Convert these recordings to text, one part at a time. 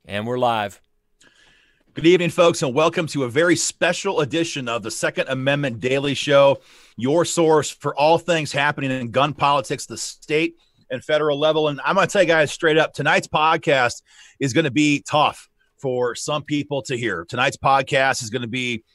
And we're live. Good evening, folks, and welcome to a very special edition of the Second Amendment Daily Show, your source for all things happening in gun politics, the state and federal level. And I'm going to tell you guys straight up, tonight's podcast is going to be tough for some people to hear. Tonight's podcast is going to be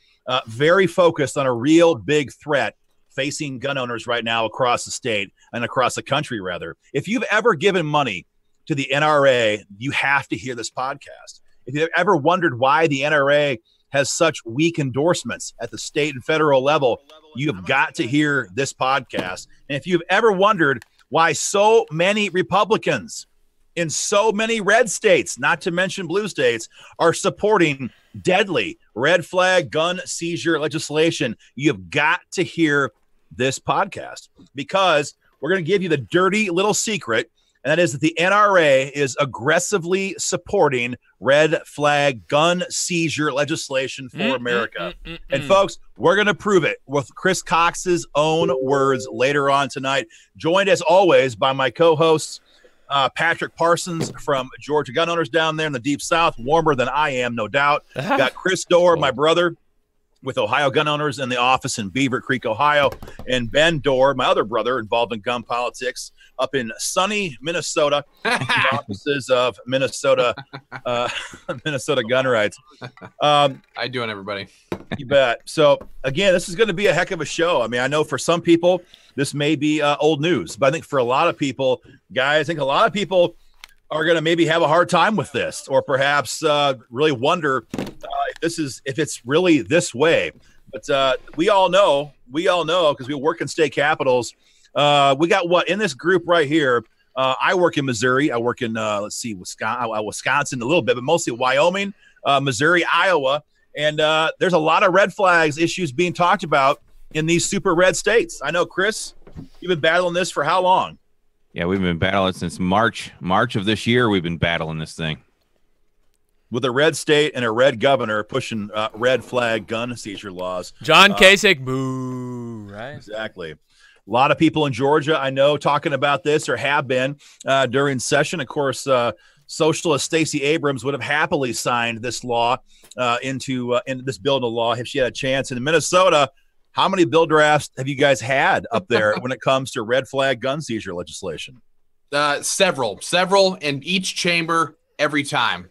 very focused on a real big threat facing gun owners right now across the state and across the country, rather. If you've ever given money to the NRA, you have to hear this podcast. If you've ever wondered why the NRA has such weak endorsements at the state and federal level, you have got to hear this podcast. And if you've ever wondered why so many Republicans in so many red states, not to mention blue states, are supporting deadly red flag gun seizure legislation, you've got to hear this podcast, because we're going to give you the dirty little secret. And that is that the NRA is aggressively supporting red flag gun seizure legislation for America. And folks, we're going to prove it with Chris Cox's own words later on tonight. Joined as always by my co-hosts, Patrick Parsons from Georgia Gun Owners down there in the Deep South, warmer than I am, no doubt. Got Chris Dorr, my brother, with Ohio Gun Owners in the office in Beaver Creek, Ohio, and Ben Dorr, my other brother involved in gun politics, up in sunny Minnesota, the offices of Minnesota Gun Rights. How you doing, everybody? You bet. So, again, this is going to be a heck of a show. I mean, I know for some people this may be old news, but I think for a lot of people, guys, I think a lot of people are going to maybe have a hard time with this, or perhaps really wonder if it's really this way. But we all know because we work in state capitals. We got what in this group right here. I work in Missouri. I work in Wisconsin a little bit, but mostly Wyoming, Missouri, Iowa, and there's a lot of red flags issues being talked about in these super red states. I know, Chris, you've been battling this for how long? Yeah, we've been battling since March of this year. We've been battling this thing. With a red state and a red governor pushing red flag gun seizure laws. John Kasich, boo, right? Exactly. A lot of people in Georgia, I know, talking about this or have been during session. Of course, Socialist Stacey Abrams would have happily signed this law into this bill into law if she had a chance. In Minnesota, how many bill drafts have you guys had up there when it comes to red flag gun seizure legislation? Several in each chamber every time.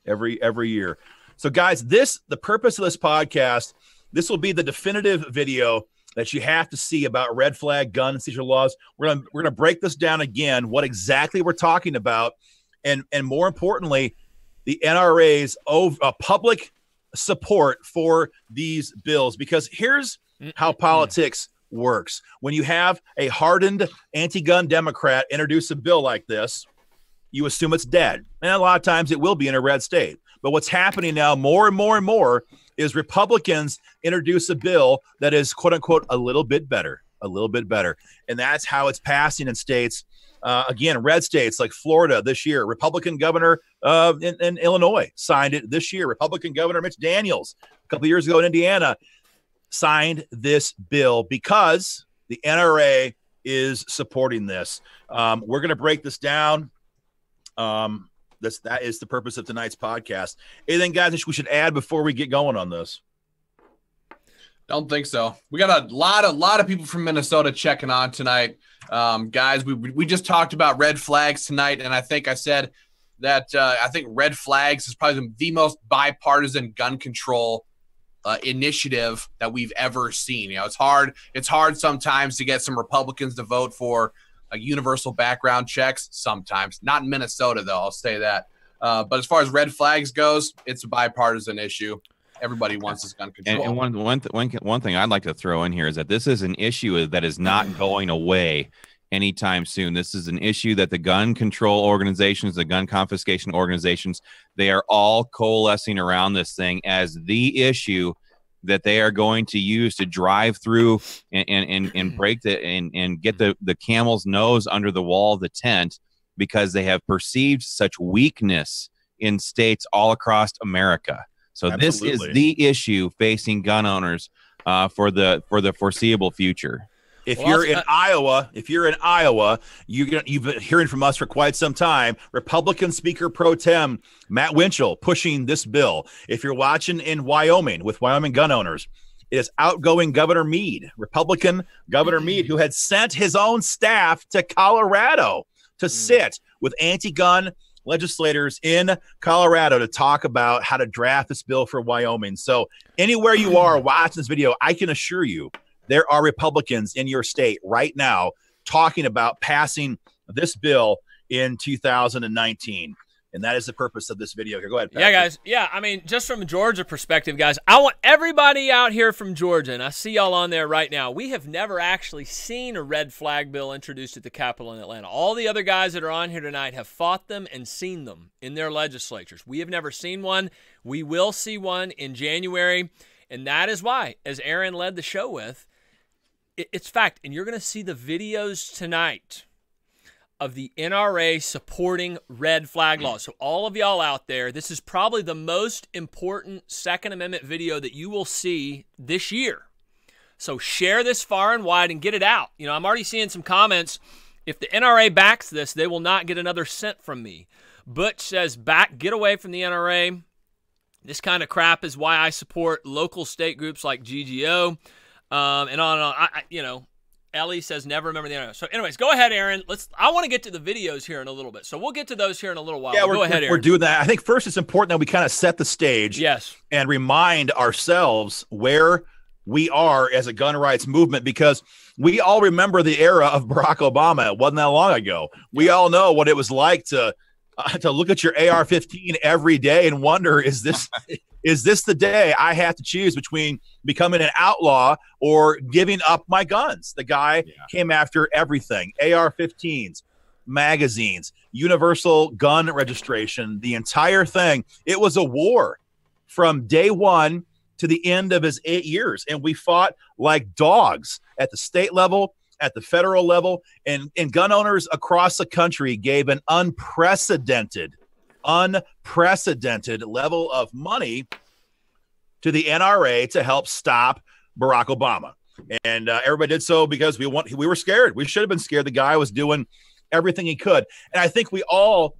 Every year. So, guys, the purpose of this podcast, this will be the definitive video that you have to see about red flag gun seizure laws. We're gonna break this down again, what exactly we're talking about, and more importantly, the NRA's public support for these bills. Because here's how politics works. When you have a hardened anti-gun Democrat introduce a bill like this, you assume it's dead. And a lot of times it will be in a red state. But what's happening now more and more is Republicans introduce a bill that is, quote unquote, a little bit better. And that's how it's passing in states. Again, red states like Florida this year. Republican governor in Illinois signed it this year. Republican Governor Mitch Daniels a couple years ago in Indiana signed this bill because the NRA is supporting this. We're going to break this down. That is the purpose of tonight's podcast. Anything, guys, we should add before we get going on this? Don't think so. We got a lot of people from Minnesota checking on tonight. Guys, we just talked about red flags tonight, and I think I said that I think red flags is probably the most bipartisan gun control initiative that we've ever seen. You know, it's hard sometimes to get some Republicans to vote for universal background checks. Sometimes, not in Minnesota though, I'll say that. But as far as red flags goes, it's a bipartisan issue. Everybody wants this gun control. And one thing I'd like to throw in here is that this is an issue that is not going away anytime soon. This is an issue that the gun control organizations, the gun confiscation organizations, they are all coalescing around this thing as the issue that they are going to use to drive through and break and get the camel's nose under the wall of the tent, because they have perceived such weakness in states all across America. So Absolutely. This is the issue facing gun owners for the foreseeable future. If you're in Iowa, you've been hearing from us for quite some time. Republican Speaker Pro Tem Matt Winchell pushing this bill. If you're watching in Wyoming with Wyoming gun owners, it is outgoing Governor Meade, Republican Governor Meade, who had sent his own staff to Colorado to sit with anti-gun legislators in Colorado to talk about how to draft this bill for Wyoming. So anywhere you are watching this video, I can assure you there are Republicans in your state right now talking about passing this bill in 2019. And that is the purpose of this video. Here, go ahead, Patrick. Yeah, guys. Yeah, I mean, just from a Georgia perspective, guys, I want everybody out here from Georgia, and I see y'all on there right now. We have never actually seen a red flag bill introduced at the Capitol in Atlanta. All the other guys that are on here tonight have fought them and seen them in their legislatures. We have never seen one. We will see one in January, and that is why, as Aaron led the show with, it's fact, and you're going to see the videos tonight of the NRA supporting red flag laws. So all of y'all out there, this is probably the most important Second Amendment video that you will see this year. So share this far and wide and get it out. You know, I'm already seeing some comments. If the NRA backs this, they will not get another cent from me. Butch says, get away from the NRA. This kind of crap is why I support local state groups like GGO. And on and on. Ellie says never remember the NRA. So anyways, go ahead, Aaron. I want to get to the videos here in a little bit. So we'll get to those here in a little while. Yeah, go ahead, Aaron. We're doing that. I think first it's important that we kind of set the stage. Yes. And remind ourselves where we are as a gun rights movement, because we all remember the era of Barack Obama. It wasn't that long ago. We all know what it was like to look at your AR-15 every day and wonder, is this the day I have to choose between becoming an outlaw or giving up my guns? The guy came after everything: AR-15s, magazines, universal gun registration, the entire thing. It was a war from day one to the end of his 8 years. And we fought like dogs at the state level, at the federal level, and gun owners across the country gave an unprecedented level of money to the NRA to help stop Barack Obama. And everybody did so because we were scared. We should have been scared. The guy was doing everything he could. And I think we all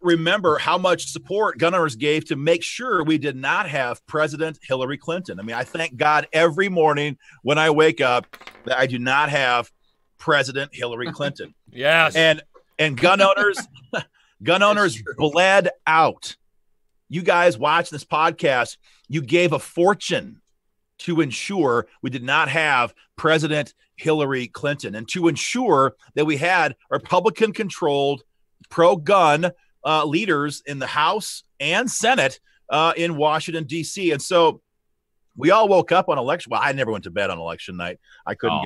remember how much support gun owners gave to make sure we did not have President Hillary Clinton. I mean, I thank God every morning when I wake up that I do not have President Hillary Clinton. Yes. And gun owners bled out. You guys watching this podcast, you gave a fortune to ensure we did not have President Hillary Clinton, and to ensure that we had Republican-controlled pro-gun leaders in the House and Senate in Washington, D.C. And so we all woke up on election. Well, I never went to bed on election night. I couldn't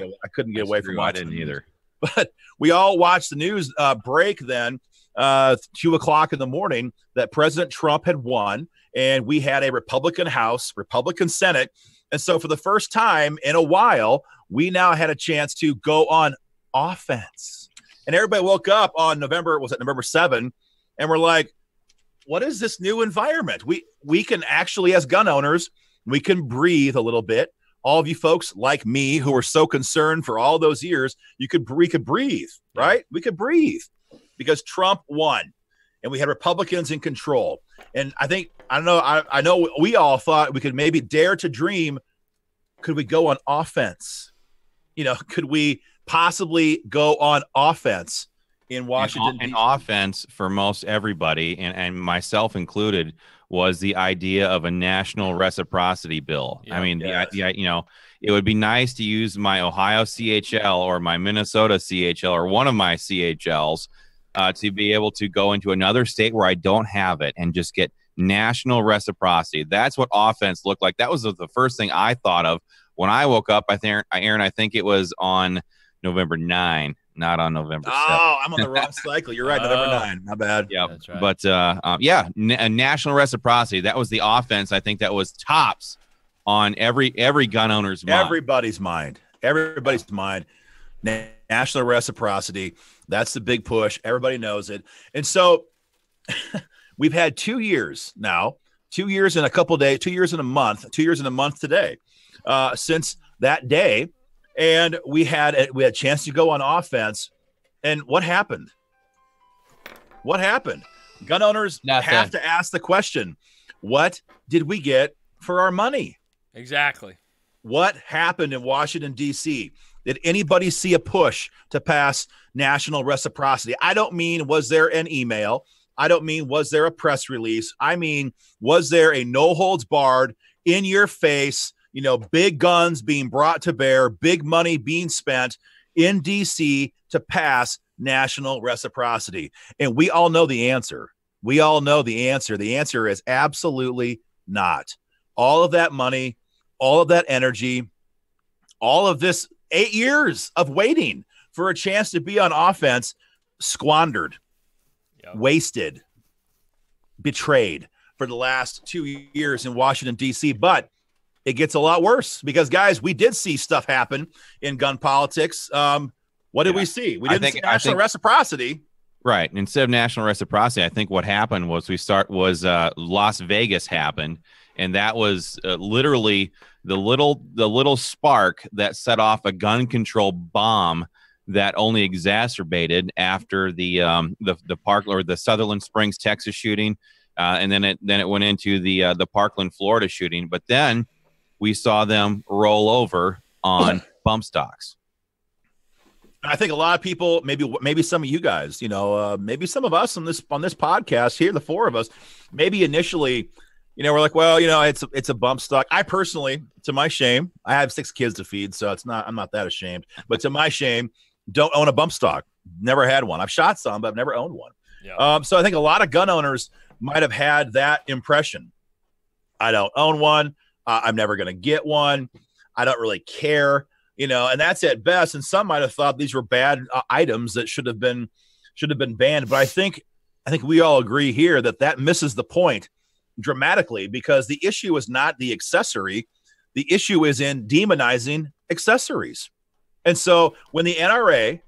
get away from watching. I didn't either. But we all watched the news break then, 2:00 in the morning, that President Trump had won, and we had a Republican House, Republican Senate. And so for the first time in a while, we now had a chance to go on offense. And everybody woke up on November 7, and we're like, what is this new environment? We can actually, as gun owners, we can breathe a little bit. All of you folks like me who were so concerned for all those years, we could breathe, right? We could breathe because Trump won and we had Republicans in control. And I know we all thought we could maybe dare to dream. Could we go on offense? Could we possibly go on offense in Washington? An offense for most everybody, and myself included, was the idea of a national reciprocity bill. I mean, it would be nice to use my Ohio CHL or my Minnesota CHL or one of my CHLs to be able to go into another state where I don't have it and just get national reciprocity. That's what offense looked like. That was the first thing I thought of when I woke up. Aaron, I think it was on November 9. Not on November 7th. Oh, I'm on the wrong cycle. You're right, November 9. Not bad. Yeah, that's right. But a national reciprocity. That was the offense. I think that was tops on every gun owner's mind. Everybody's mind. National reciprocity. That's the big push. Everybody knows it. And so we've had 2 years now. 2 years and a couple days. 2 years and a month. 2 years and a month today since that day. And we had a chance to go on offense. And what happened? What happened? Gun owners have to ask the question, what did we get for our money? Exactly. What happened in Washington, D.C.? Did anybody see a push to pass national reciprocity? I don't mean, was there an email? I don't mean, was there a press release? I mean, was there a no holds barred, in your face, big guns being brought to bear, big money being spent in D.C. to pass national reciprocity? And we all know the answer. We all know the answer. The answer is absolutely not. All of that money, all of that energy, all of this 8 years of waiting for a chance to be on offense, squandered, wasted, betrayed for the last 2 years in Washington, D.C. But it gets a lot worse because, guys, we did see stuff happen in gun politics. What did we see? We didn't see national reciprocity. Right. Instead of national reciprocity, I think what happened was Las Vegas happened. And that was literally the little spark that set off a gun control bomb that only exacerbated after the Parkland or the Sutherland Springs, Texas shooting, and then it went into the Parkland, Florida shooting. But then we saw them roll over on bump stocks. I think a lot of people, maybe some of you guys, maybe some of us on this podcast here, the four of us, maybe initially. We're like, well, it's a bump stock. I personally, to my shame, I have 6 kids to feed, so I'm not that ashamed. But to my shame, don't own a bump stock. Never had one. I've shot some, but I've never owned one. Yeah. So I think a lot of gun owners might have had that impression. I don't own one. I'm never going to get one. I don't really care. And that's at best. And some might have thought these were bad items that should have been banned. But I think we all agree here that misses the point dramatically, because the issue is not the accessory. The issue is in demonizing accessories. And so when the NRA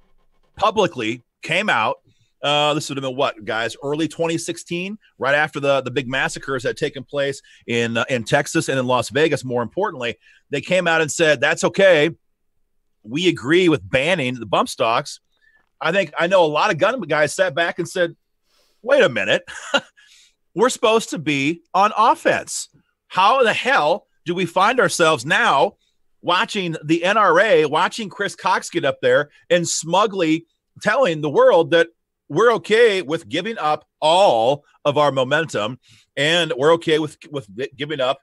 publicly came out, this would have been what, guys, early 2016, right after the big massacres that had taken place in Texas and in Las Vegas. More importantly, they came out and said, that's okay. We agree with banning the bump stocks. I know a lot of gun guys sat back and said, wait a minute. We're supposed to be on offense. How the hell do we find ourselves now watching the NRA, watching Chris Cox get up there and smugly telling the world that we're okay with giving up all of our momentum and we're okay with giving up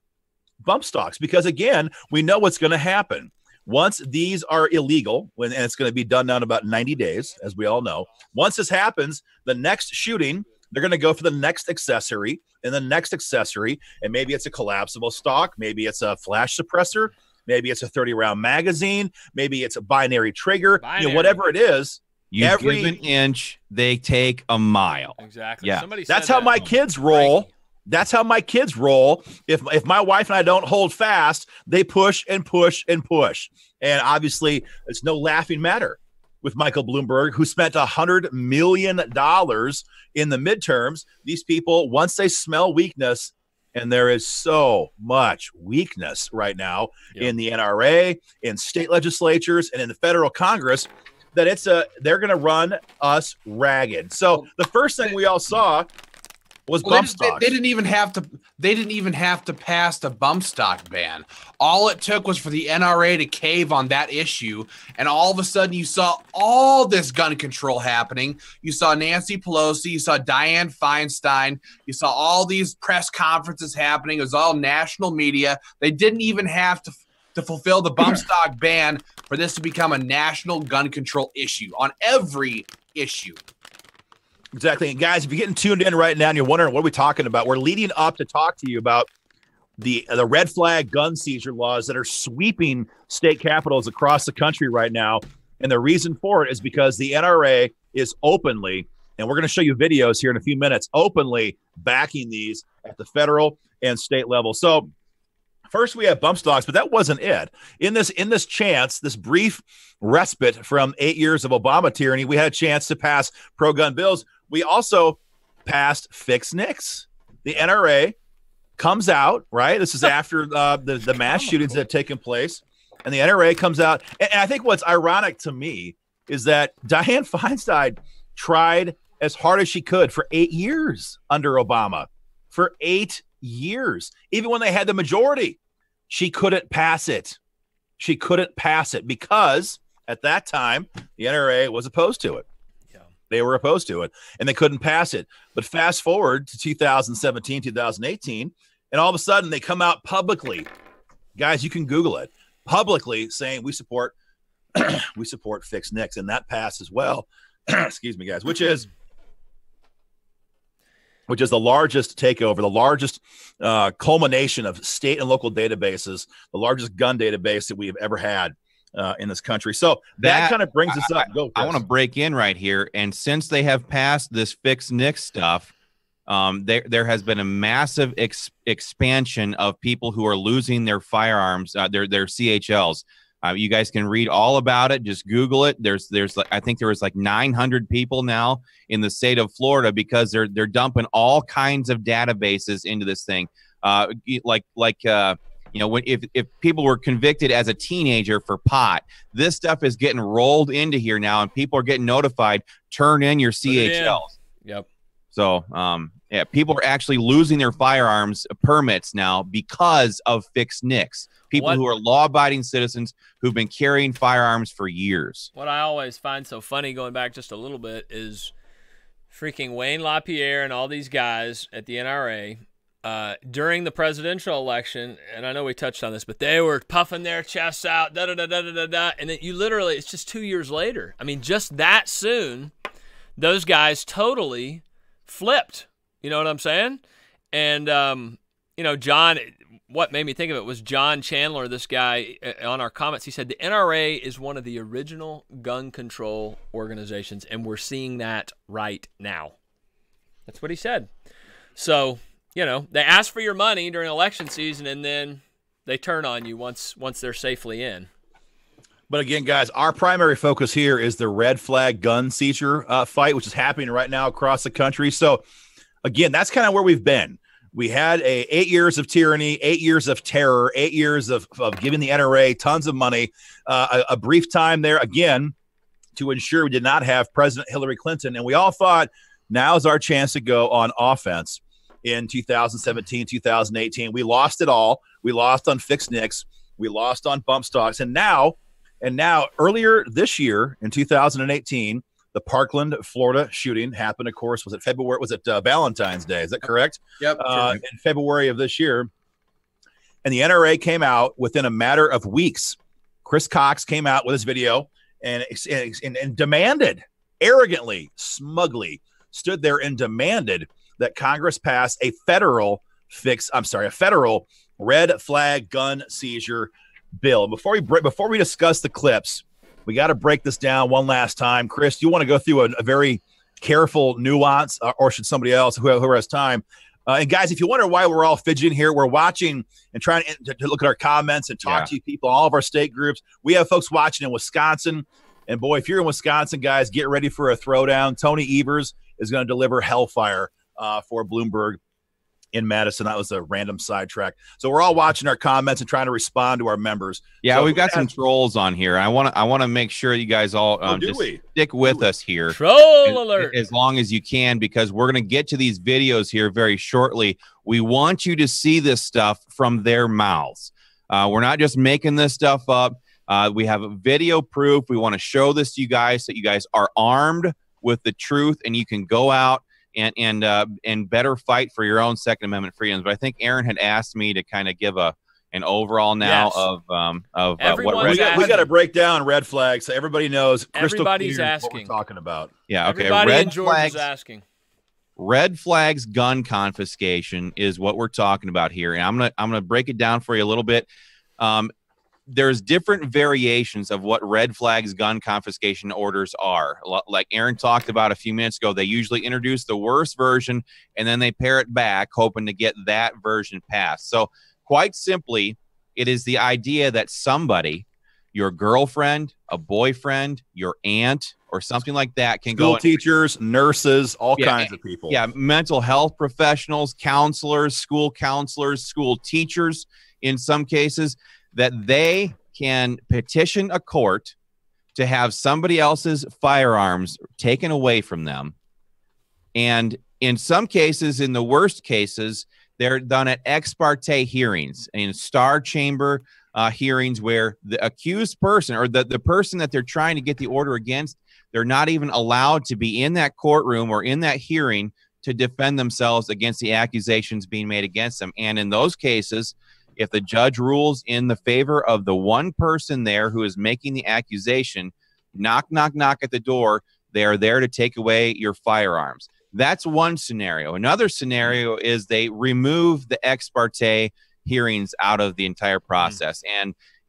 bump stocks? Because, again, we know what's going to happen. Once these are illegal, and it's going to be done now in about 90 days, as we all know, once this happens, the next shooting – they're going to go for the next accessory and the next accessory. And maybe it's a collapsible stock. Maybe it's a flash suppressor. Maybe it's a 30-round magazine. Maybe it's a binary trigger. Whatever it is. You give an inch, they take a mile. Exactly. Yeah. That's how my kids roll. That's how my kids roll. If my wife and I don't hold fast, they push and push and push. And obviously, it's no laughing matter with Michael Bloomberg, who spent $100 million in the midterms. These people, once they smell weakness, and there is so much weakness right now in the NRA, in state legislatures, and in the federal Congress, that they're going to run us ragged. So the first thing we all saw was bump stocks. They didn't even have to pass the bump stock ban. All it took was for the NRA to cave on that issue, and all of a sudden you saw all this gun control happening. You saw Nancy Pelosi, you saw Dianne Feinstein, you saw all these press conferences happening. It was all national media. They didn't even have to fulfill the bump stock ban for this to become a national gun control issue on every issue. Exactly. And guys, if you're getting tuned in right now and you're wondering what are we talking about, we're leading up to talk to you about the red flag gun seizure laws that are sweeping state capitals across the country right now. And the reason for it is because the NRA is openly, and we're going to show you videos here in a few minutes, openly backing these at the federal and state level. So first we have bump stocks, but that wasn't it. In this chance, this brief respite from 8 years of Obama tyranny, we had a chance to pass pro-gun bills. We also passed Fix NICS. The NRA comes out, right? This is after the mass shootings that have taken place. And the NRA comes out. And I think what's ironic to me is that Dianne Feinstein tried as hard as she could for 8 years under Obama. For 8 years. Even when they had the majority, she couldn't pass it. She couldn't pass it because at that time, the NRA was opposed to it. Yeah. They were opposed to it, and they couldn't pass it. But fast forward to 2017, 2018, and all of a sudden they come out publicly. Guys, you can Google it. Publicly saying we support fixed NICS, and that passed as well. Excuse me, guys, which is the largest takeover, the largest culmination of state and local databases, the largest gun database that we have ever had in this country. So that kind of brings us up. Go, I want to break in right here. And since they have passed this fixed NICS stuff, there has been a massive expansion of people who are losing their firearms, their CHLs. You guys can read all about it. Just Google it. There's I think there was like 900 people now in the state of Florida because they're dumping all kinds of databases into this thing. You know, when if people were convicted as a teenager for pot, this stuff is getting rolled into here now, and people are getting notified. Turn in your CHLs. Yep. So, yeah, people are actually losing their firearms permits now because of fixed NICS. People who are law-abiding citizens who've been carrying firearms for years. What I always find so funny, going back just a little bit, is freaking Wayne LaPierre and all these guys at the NRA during the presidential election, and I know we touched on this, but they were puffing their chests out, da-da-da-da-da-da, and then you literally, it's just 2 years later. I mean, just that soon, those guys totally flipped. You know what I'm saying? And, you know, John, what made me think of it was John Chandler, this guy, on our comments. He said the NRA is one of the original gun control organizations, and we're seeing that right now. That's what he said. So, you know, they ask for your money during election season, and then they turn on you once they're safely in. But again, guys, our primary focus here is the Red Flag Gun Seizure fight, which is happening right now across the country. So, again, that's kind of where we've been. We had 8 years of tyranny, 8 years of terror, 8 years of giving the NRA tons of money, a brief time there, again, to ensure we did not have President Hillary Clinton. And we all thought now is our chance to go on offense in 2017, 2018. We lost it all. We lost on fixed NICS. We lost on bump stocks. And now, earlier this year in 2018, the Parkland, Florida shooting happened, of course. Was it February? Was it Valentine's Day? Is that correct? Yep. In February of this year. And the NRA came out within a matter of weeks. Chris Cox came out with his video and demanded, arrogantly, smugly, stood there and demanded that Congress pass a federal red flag gun seizure bill. Before we discuss the clips, we got to break this down one last time. Chris, do you want to go through a very careful nuance, or should somebody else who has time? And guys, if you wonder why we're all fidgeting here, we're watching and trying to look at our comments and talk to you people, all of our state groups. We have folks watching in Wisconsin. And boy, if you're in Wisconsin, guys, get ready for a throwdown. Tony Evers is going to deliver hellfire for Bloomberg in Madison. That was a random sidetrack. So we're all watching our comments and trying to respond to our members. Yeah, so we've got some trolls on here. I want to make sure you guys all stick with us here. Troll alert. As long as you can, because we're going to get to these videos here very shortly. We want you to see this stuff from their mouths. We're not just making this stuff up. We have video proof. We want to show this to you guys so you guys are armed with the truth and you can go out and better fight for your own Second Amendment freedoms. But I think Aaron had asked me to kind of give an overall now of what we got to break down red flags so everybody knows. Everybody's asking what we're talking about. Yeah, okay. Everybody in Georgia's asking. Red flags gun confiscation is what we're talking about here, and I'm gonna break it down for you a little bit. There's different variations of what red flags gun confiscation orders are. Like Aaron talked about a few minutes ago, they usually introduce the worst version and then they pare it back, hoping to get that version passed. So quite simply, it is the idea that somebody, your girlfriend, a boyfriend, your aunt, or something like that can go. School teachers, nurses, all kinds of people. Yeah, mental health professionals, counselors, school teachers in some cases, that they can petition a court to have somebody else's firearms taken away from them. And in some cases, in the worst cases, they're done at ex parte hearings, in star chamber hearings, where the accused person or the person that they're trying to get the order against, they're not even allowed to be in that courtroom or in that hearing to defend themselves against the accusations being made against them. And in those cases, if the judge rules in the favor of the one person there who is making the accusation, knock, knock, knock at the door, they are there to take away your firearms. That's one scenario. Another scenario is they remove the ex parte hearings out of the entire process.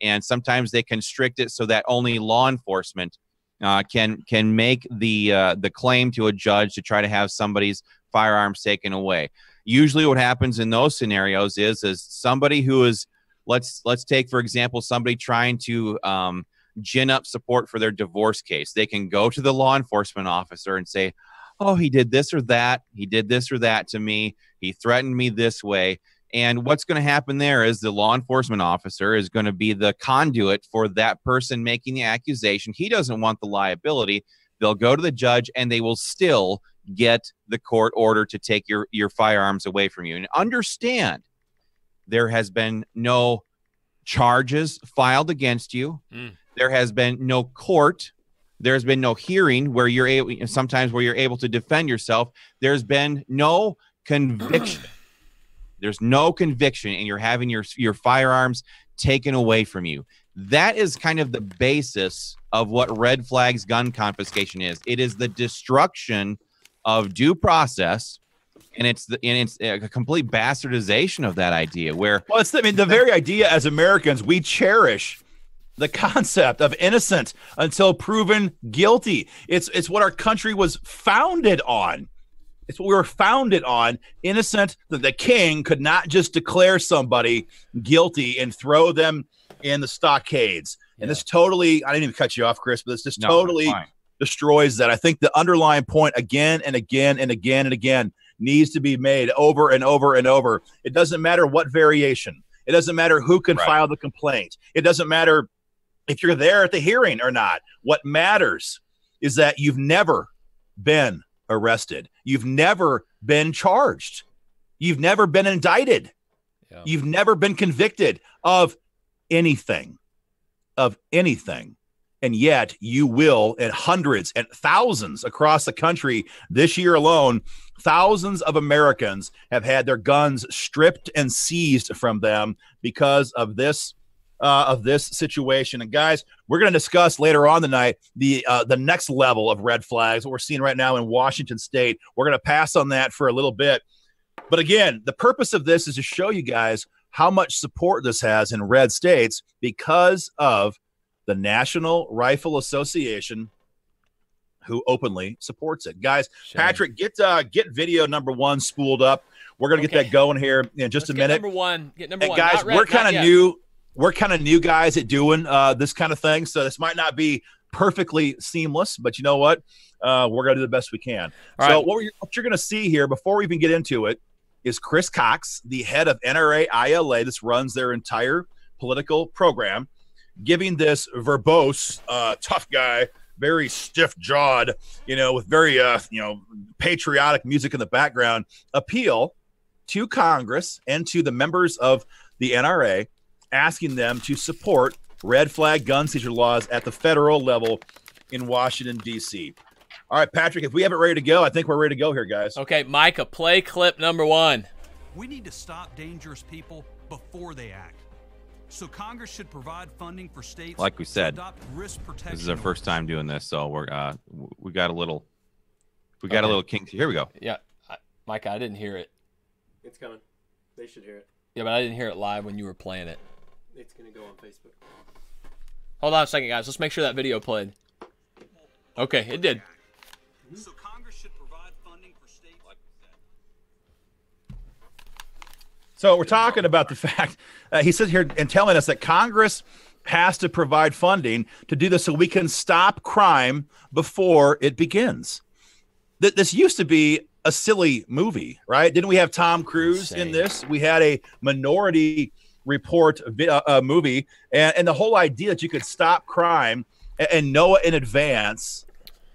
And sometimes they constrict it so that only law enforcement can make the claim to a judge to try to have somebody's firearms taken away. Usually what happens in those scenarios is somebody who is, let's take, for example, somebody trying to gin up support for their divorce case. They can go to the law enforcement officer and say, oh, he did this or that. He did this or that to me. He threatened me this way. And what's going to happen there is the law enforcement officer is going to be the conduit for that person making the accusation. He doesn't want the liability. They'll go to the judge and they will still get the court order to take your firearms away from you. And understand, there has been no charges filed against you. There has been no court. There's been no hearing where you're able, sometimes where you're able to defend yourself. There's been no conviction. There's no conviction, and you're having your firearms taken away from you. That is kind of the basis of what Red Flag's gun confiscation is. It is the destruction of due process, and it's a complete bastardization of that idea. Where the very idea as Americans we cherish the concept of innocent until proven guilty. It's what our country was founded on. It's what we were founded on. Innocent, that the king could not just declare somebody guilty and throw them in the stockades. Yeah. And this totally, I didn't even cut you off, Chris, but this just totally destroys that. I think the underlying point again and again and again and again needs to be made over and over and over. It doesn't matter what variation. It doesn't matter who can file the complaint. It doesn't matter if you're there at the hearing or not. What matters is that you've never been arrested. You've never been charged. You've never been indicted. Yeah. You've never been convicted of anything. And yet you will, in hundreds and thousands across the country this year alone, thousands of Americans have had their guns stripped and seized from them because of this situation. And guys, we're going to discuss later on tonight the next level of red flags, what we're seeing right now in Washington State. We're going to pass on that for a little bit. But again, the purpose of this is to show you guys how much support this has in red states because of the National Rifle Association, who openly supports it. Guys, sure. Patrick, get video number 1 spooled up. We're going to get that going here in just a minute. Get number one. Guys, we're kind of new. We're kind of new guys at doing this kind of thing, so this might not be perfectly seamless, but you know what? We're going to do the best we can. All so right. What you're going to see here before we even get into it is Chris Cox, the head of NRA ILA. This runs their entire political program, giving this verbose, tough guy, very stiff-jawed, with very, patriotic music in the background, appeal to Congress and to the members of the NRA, asking them to support red flag gun seizure laws at the federal level in Washington, D.C. All right, Patrick, if we have it ready to go, I think we're ready to go here, guys. Okay, Micah, play clip number 1. We need to stop dangerous people before they act. So Congress should provide funding for states. Like we said, risk protection. This is our first time doing this, so we got a little kink. Here we go. Yeah, Micah, I didn't hear it. It's coming. They should hear it. Yeah, but I didn't hear it live when you were playing it. It's gonna go on Facebook. Hold on a second, guys. Let's make sure that video played. Okay, it did. So Congress should provide funding for states. Like So we're talking about the fact he says here and telling us that Congress has to provide funding to do this so we can stop crime before it begins. This used to be a silly movie, right? Didn't we have Tom Cruise in this? We had a minority report movie, and the whole idea that you could stop crime and know it in advance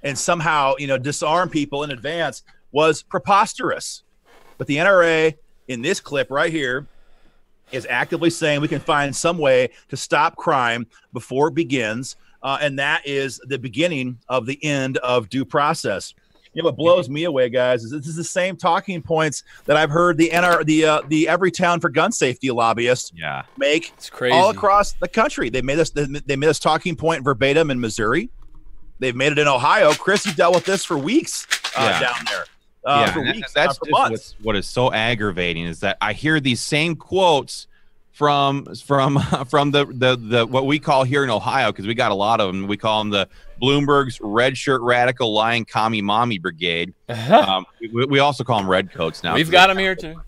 and somehow, disarm people in advance was preposterous. But the NRA in this clip right here is actively saying we can find some way to stop crime before it begins, and that is the beginning of the end of due process. What blows me away, guys, is this is the same talking points that I've heard the Everytown for gun safety lobbyists make all across the country. They made this talking point verbatim in Missouri. They've made it in Ohio. Chris, you dealt with this for weeks down there. That's just what is so aggravating is that I hear these same quotes from the what we call here in Ohio, because we got a lot of them. We call them the Bloomberg's red shirt radical lying commie mommy brigade. We also call them redcoats now. We've got them here too.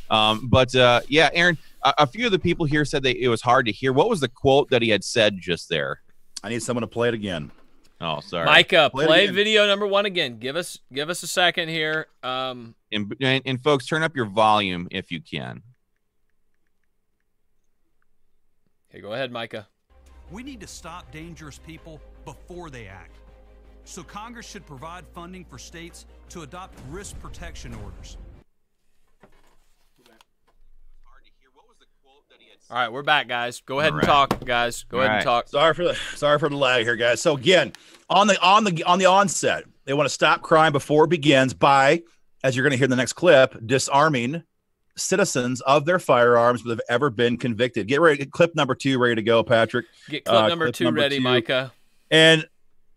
Yeah, Aaron, a few of the people here said that it was hard to hear. What was the quote that he had said just there? I need someone to play it again. Oh, sorry. Micah, play video number 1 again. Give us a second here. And folks, turn up your volume if you can. Okay, go ahead, Micah. We need to stop dangerous people before they act. So Congress should provide funding for states to adopt risk protection orders. All right, we're back, guys. Go ahead and talk, guys. Go ahead and talk. Sorry for the lag here, guys. So again, on the onset, they want to stop crime before it begins by, as you're going to hear in the next clip, disarming citizens of their firearms that have ever been convicted. Get ready. Clip number 2 ready to go, Patrick. Get clip number 2 ready, Micah. And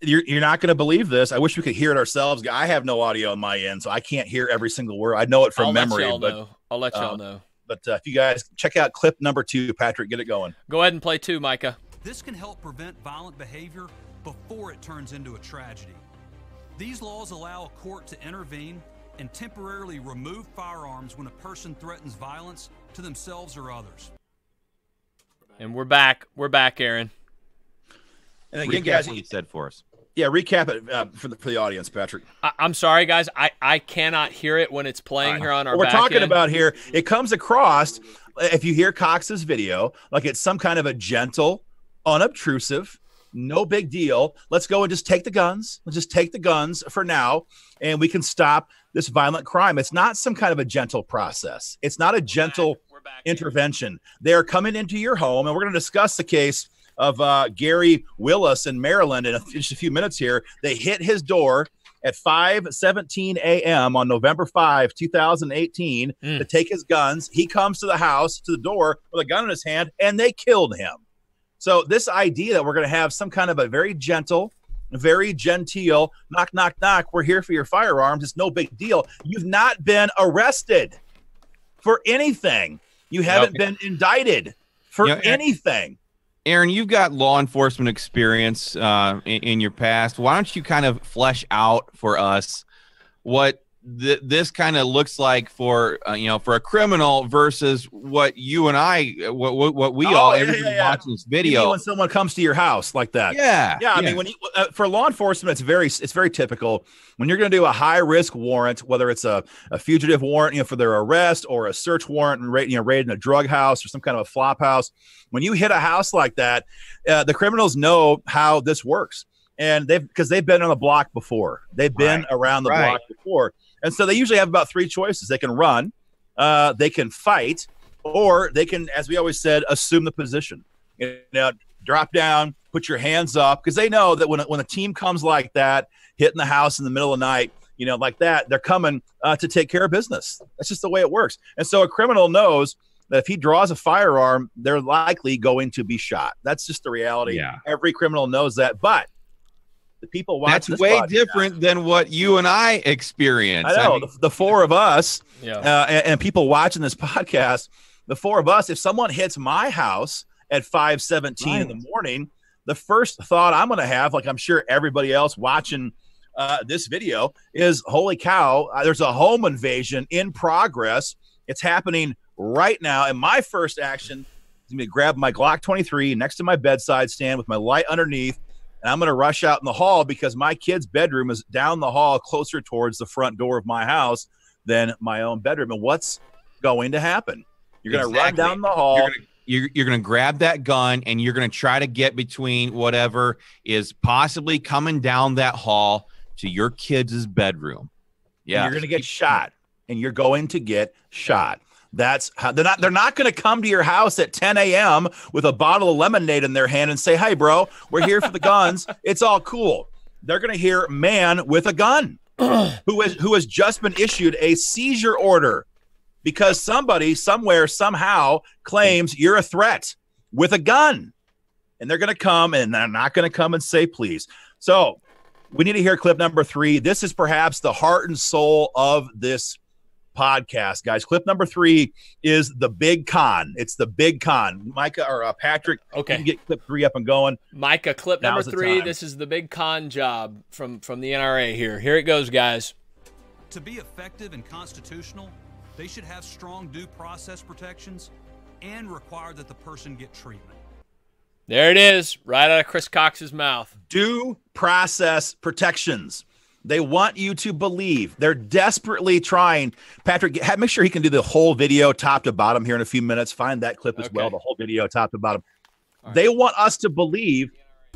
you're not going to believe this. I wish we could hear it ourselves. I have no audio on my end, so I can't hear every single word. I know it from memory. I'll let y'all know. But if you guys check out clip number 2, Patrick, get it going. Go ahead and play 2, Micah. This can help prevent violent behavior before it turns into a tragedy. These laws allow a court to intervene and temporarily remove firearms when a person threatens violence to themselves or others. And we're back. We're back, Aaron. And again, guys, what you said for us. Yeah, recap it for the audience, Patrick. I'm sorry, guys. I cannot hear it when it's playing here on our What we're talking end. about here, it comes across, if you hear Cox's video, like it's some kind of a gentle, unobtrusive, no big deal. Let's go and just take the guns. Let's just take the guns for now, and we can stop this violent crime. It's not some kind of a gentle process. It's not a gentle intervention. They're coming into your home, and we're going to discuss the case of Gary Willis in Maryland in just a few minutes here. They hit his door at 5:17 a.m. on November 5, 2018 to take his guns. He comes to the house, to the door with a gun in his hand, and they killed him. So this idea that we're going to have some kind of a very gentle, very genteel, knock, knock, knock, we're here for your firearms, it's no big deal. You've not been arrested for anything. You haven't been indicted for anything. Aaron, you've got law enforcement experience in your past. Why don't you kind of flesh out for us what this kind of looks like for for a criminal versus what you and I, what we everybody watching this video. When someone comes to your house like that, yeah. I mean, when for law enforcement, it's very typical when you're going to do a high risk warrant, whether it's a fugitive warrant, for their arrest, or a search warrant and raiding a drug house or some kind of a flop house. When you hit a house like that, the criminals know how this works, and because they've been on the block before, they've been around the block before. And so they usually have about 3 choices. They can run, they can fight, or they can, as we always said, assume the position. Drop down, put your hands up, because they know that when a team comes like that, hitting the house in the middle of the night, like that, they're coming to take care of business. That's just the way it works. And so a criminal knows that if he draws a firearm, they're likely going to be shot. That's just the reality. Yeah. Every criminal knows that. But the people watching that's way different than what you and I experience. I know. The 4 of us and people watching this podcast, the 4 of us, if someone hits my house at 5:17 in the morning, the first thought I'm going to have, like I'm sure everybody else watching this video, is, holy cow, there's a home invasion in progress. It's happening right now. And my first action is going to grab my Glock 23 next to my bedside stand with my light underneath. And I'm going to rush out in the hall because my kid's bedroom is down the hall closer towards the front door of my house than my own bedroom. And what's going to happen? You're going to run down the hall. you're going to grab that gun and you're going to try to get between whatever is possibly coming down that hall to your kid's bedroom. Yeah, you're going to get shot, and you're going to get shot. That's how they're not going to come to your house at 10 a.m. with a bottle of lemonade in their hand and say, "Hey, bro, we're here for the guns. It's all cool." They're going to hear man with a gun who has just been issued a seizure order because somebody somewhere somehow claims you're a threat with a gun, and they're going to come, and they're not going to come and say please. So we need to hear clip number 3. This is perhaps the heart and soul of this podcast, guys. Clip number 3 is the big con. It's the big con. Micah or Patrick, okay, you can get clip 3 up and going. Micah, clip number 3. This is the big con job from the NRA here. Here it goes, guys. To be effective and constitutional, they should have strong due process protections and require that the person get treatment. There it is, right out of Chris Cox's mouth. Due process protections. They want you to believe. They're desperately trying. Patrick, make sure he can do the whole video top to bottom here in a few minutes. Find that clip as well, the whole video top to bottom. Right. They want us to believe.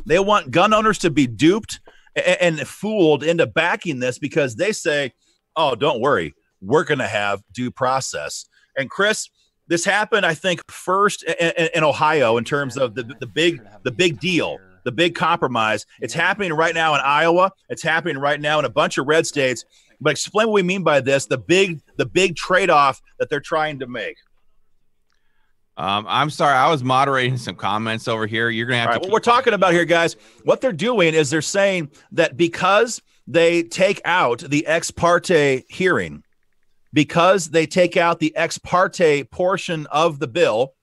They want gun owners to be duped and fooled into backing this because they say, oh, don't worry, we're going to have due process. And Chris, this happened, I think, first in Ohio in terms of the big deal. The big compromise. It's happening right now in Iowa. It's happening right now in a bunch of red states. But explain what we mean by this, the big trade-off that they're trying to make. I'm sorry. I was moderating some comments over here. You're going to have to. What we're talking about here, guys, what they're doing is they're saying that because they take out the ex parte hearing, because they take out the ex parte portion of the bill,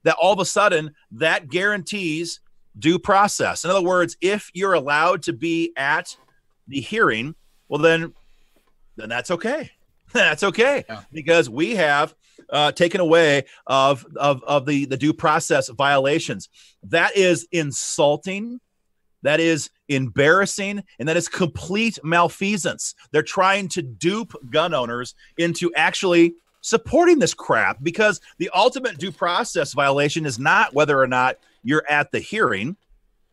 that all of a sudden that guarantees due process. In other words, if you're allowed to be at the hearing, well, then that's okay. That's okay, because we have taken away of the due process violations. That is insulting. That is embarrassing, and that is complete malfeasance. They're trying to dupe gun owners into actually supporting this crap, because the ultimate due process violation is not whether or not you're at the hearing.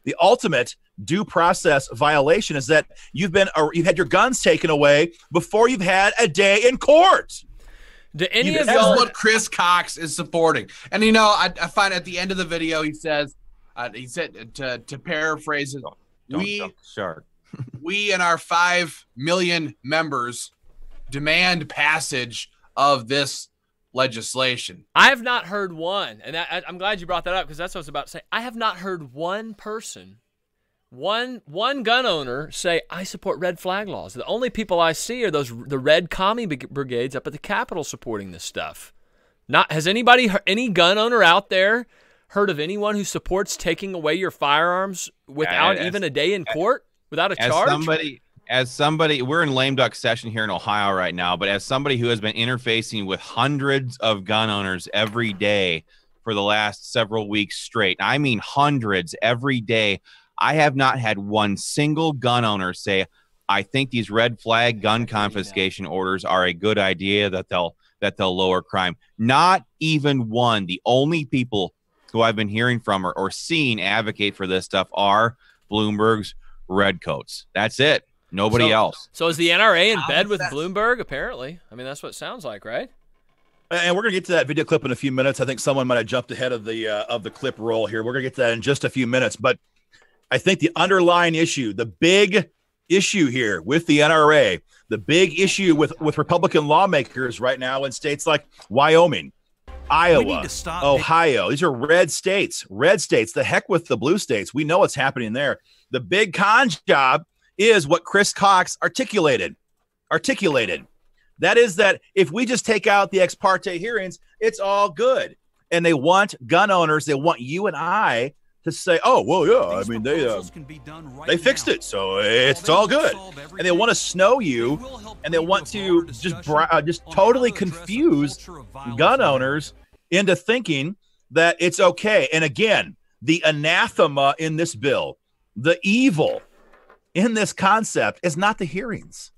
The ultimate due process violation is that you've had your guns taken away before you've had a day in court. Do any of That's y'all what Chris Cox is supporting. And you know, I find at the end of the video he said to paraphrase it, don't jump the shark. We and our 5 million members demand passage of this legislation. I have not heard one, and I'm glad you brought that up, because that's what I was about to say. I have not heard one person, one gun owner say, I support red flag laws. The only people I see are the red commie brigades up at the Capitol supporting this stuff. Has anybody, any gun owner out there heard of anyone who supports taking away your firearms without even a day in court, without a charge? As somebody, we're in lame duck session here in Ohio right now, but as somebody who has been interfacing with hundreds of gun owners every day for the last several weeks straight, I mean hundreds every day, I have not had one single gun owner say, I think these red flag gun confiscation orders are a good idea, that they'll lower crime. Not even one. The only people who I've been hearing from or seeing advocate for this stuff are Bloomberg's redcoats. That's it. Nobody else. So is the NRA in bed with Bloomberg, apparently? I mean, that's what it sounds like, right? And we're going to get to that video clip in a few minutes. I think someone might have jumped ahead of the clip roll here. We're going to get to that in just a few minutes. But I think the underlying issue, the big issue here with the NRA, the big issue with Republican lawmakers right now in states like Wyoming, Iowa, Ohio. These are red states. Red states. The heck with the blue states. We know what's happening there. The big con job is what Chris Cox articulated. That is that if we just take out the ex parte hearings, it's all good. And they want gun owners, they want you and I to say, oh, well, yeah, I mean, they fixed it, so it's all good. And they want to snow you, and they want to just totally confuse gun owners into thinking that it's okay. And again, the anathema in this bill, the evil in this concept is not the hearings.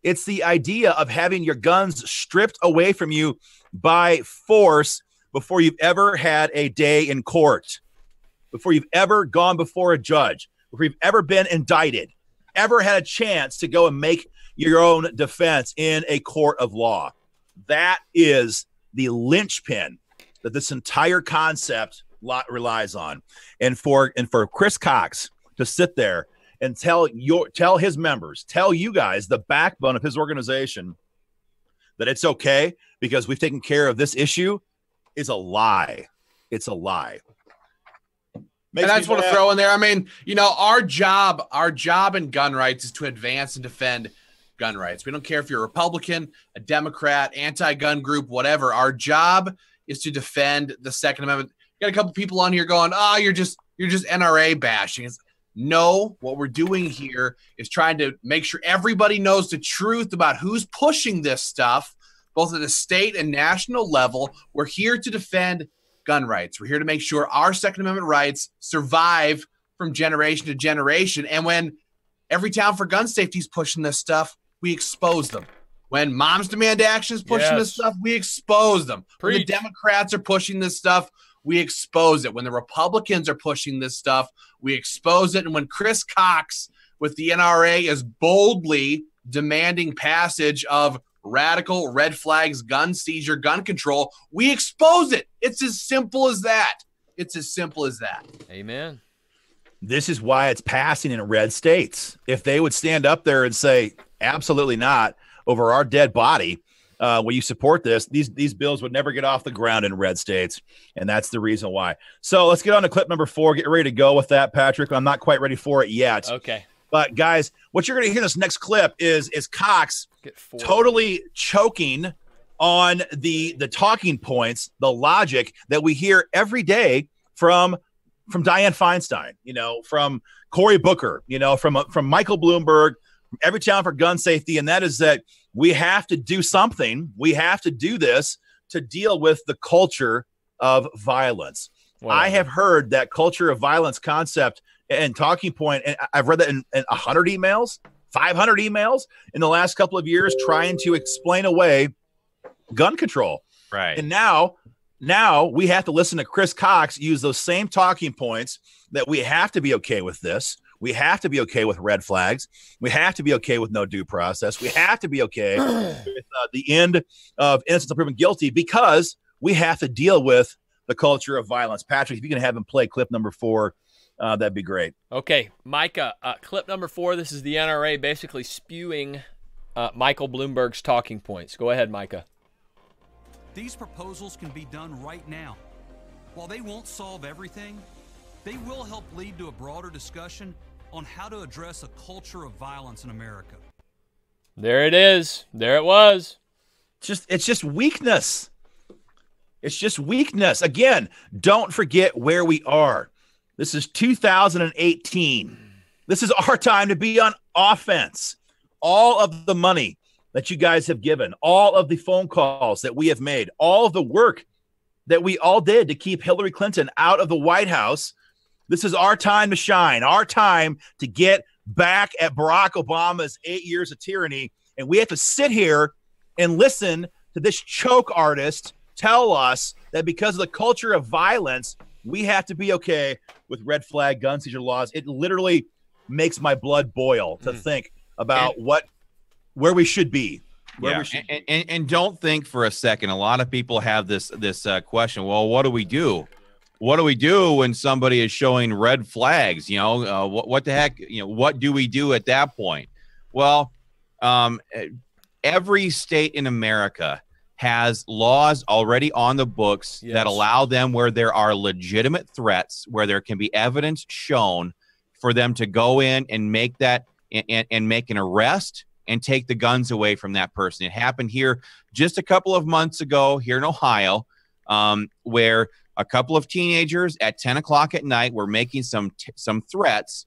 It's the idea of having your guns stripped away from you by force before you've ever had a day in court, before you've ever gone before a judge, before you've ever been indicted, ever had a chance to go and make your own defense in a court of law. That is the linchpin that this entire concept relies on. And for Chris Cox to sit there and tell his members, tell you guys, the backbone of his organization, that it's okay because we've taken care of this issue is a lie. It's a lie. And I just want to throw in there, I mean, you know, our job in gun rights is to advance and defend gun rights. We don't care if you're a Republican, a Democrat, anti-gun group, whatever. Our job is to defend the Second Amendment. Got a couple people on here going, "Oh, you're just NRA bashing." No, what we're doing here is trying to make sure everybody knows the truth about who's pushing this stuff, both at the state and national level. We're here to defend gun rights. We're here to make sure our Second Amendment rights survive from generation to generation. And when every Town for Gun Safety is pushing this stuff, we expose them. When Moms Demand Action is pushing this stuff, we expose them. When the Democrats are pushing this stuff, we expose it. When the Republicans are pushing this stuff, we expose it. And when Chris Cox with the NRA is boldly demanding passage of radical red flags, gun seizure, gun control, we expose it. It's as simple as that. It's as simple as that. Amen. This is why it's passing in red states. If they would stand up there and say, absolutely not, over our dead body, will you support this? These bills would never get off the ground in red states, and that's the reason why. So let's get on to clip number 4. Get ready to go with that, Patrick. I'm not quite ready for it yet. Okay. But, guys, what you're going to hear this next clip is Cox totally choking on the talking points, the logic that we hear every day from Dianne Feinstein, you know, from Cory Booker, you know, from Michael Bloomberg, from Every Town for Gun Safety, and that is that we have to do something. We have to do this to deal with the culture of violence. Wow. I have heard that culture of violence concept and talking point, and I've read that in 100 emails, 500 emails in the last couple of years trying to explain away gun control. Right. And now we have to listen to Chris Cox use those same talking points that we have to be okay with this. We have to be okay with red flags. We have to be okay with no due process. We have to be okay with the end of innocence until proven guilty because we have to deal with the culture of violence. Patrick, if you can have him play clip number 4, that'd be great. Okay, Micah, clip number 4. This is the NRA basically spewing Michael Bloomberg's talking points. Go ahead, Micah. These proposals can be done right now. While they won't solve everything, they will help lead to a broader discussion on how to address a culture of violence in America. There it is. There it was. It's just weakness. It's just weakness. Again, don't forget where we are. This is 2018. This is our time to be on offense. All of the money that you guys have given, all of the phone calls that we have made, all of the work that we all did to keep Hillary Clinton out of the White House. This is our time to shine, our time to get back at Barack Obama's 8 years of tyranny. And we have to sit here and listen to this choke artist tell us that because of the culture of violence, we have to be okay with red flag gun seizure laws. It literally makes my blood boil to think about where we should be. And don't think for a second. A lot of people have this question. Well, what do we do? What do we do when somebody is showing red flags? You know, what the heck? You know, what do we do at that point? Well, every state in America has laws already on the books that allow them where there are legitimate threats, where there can be evidence shown for them to go in and make that and make an arrest and take the guns away from that person. It happened here just a couple of months ago here in Ohio, where a couple of teenagers at 10 o'clock at night were making some threats,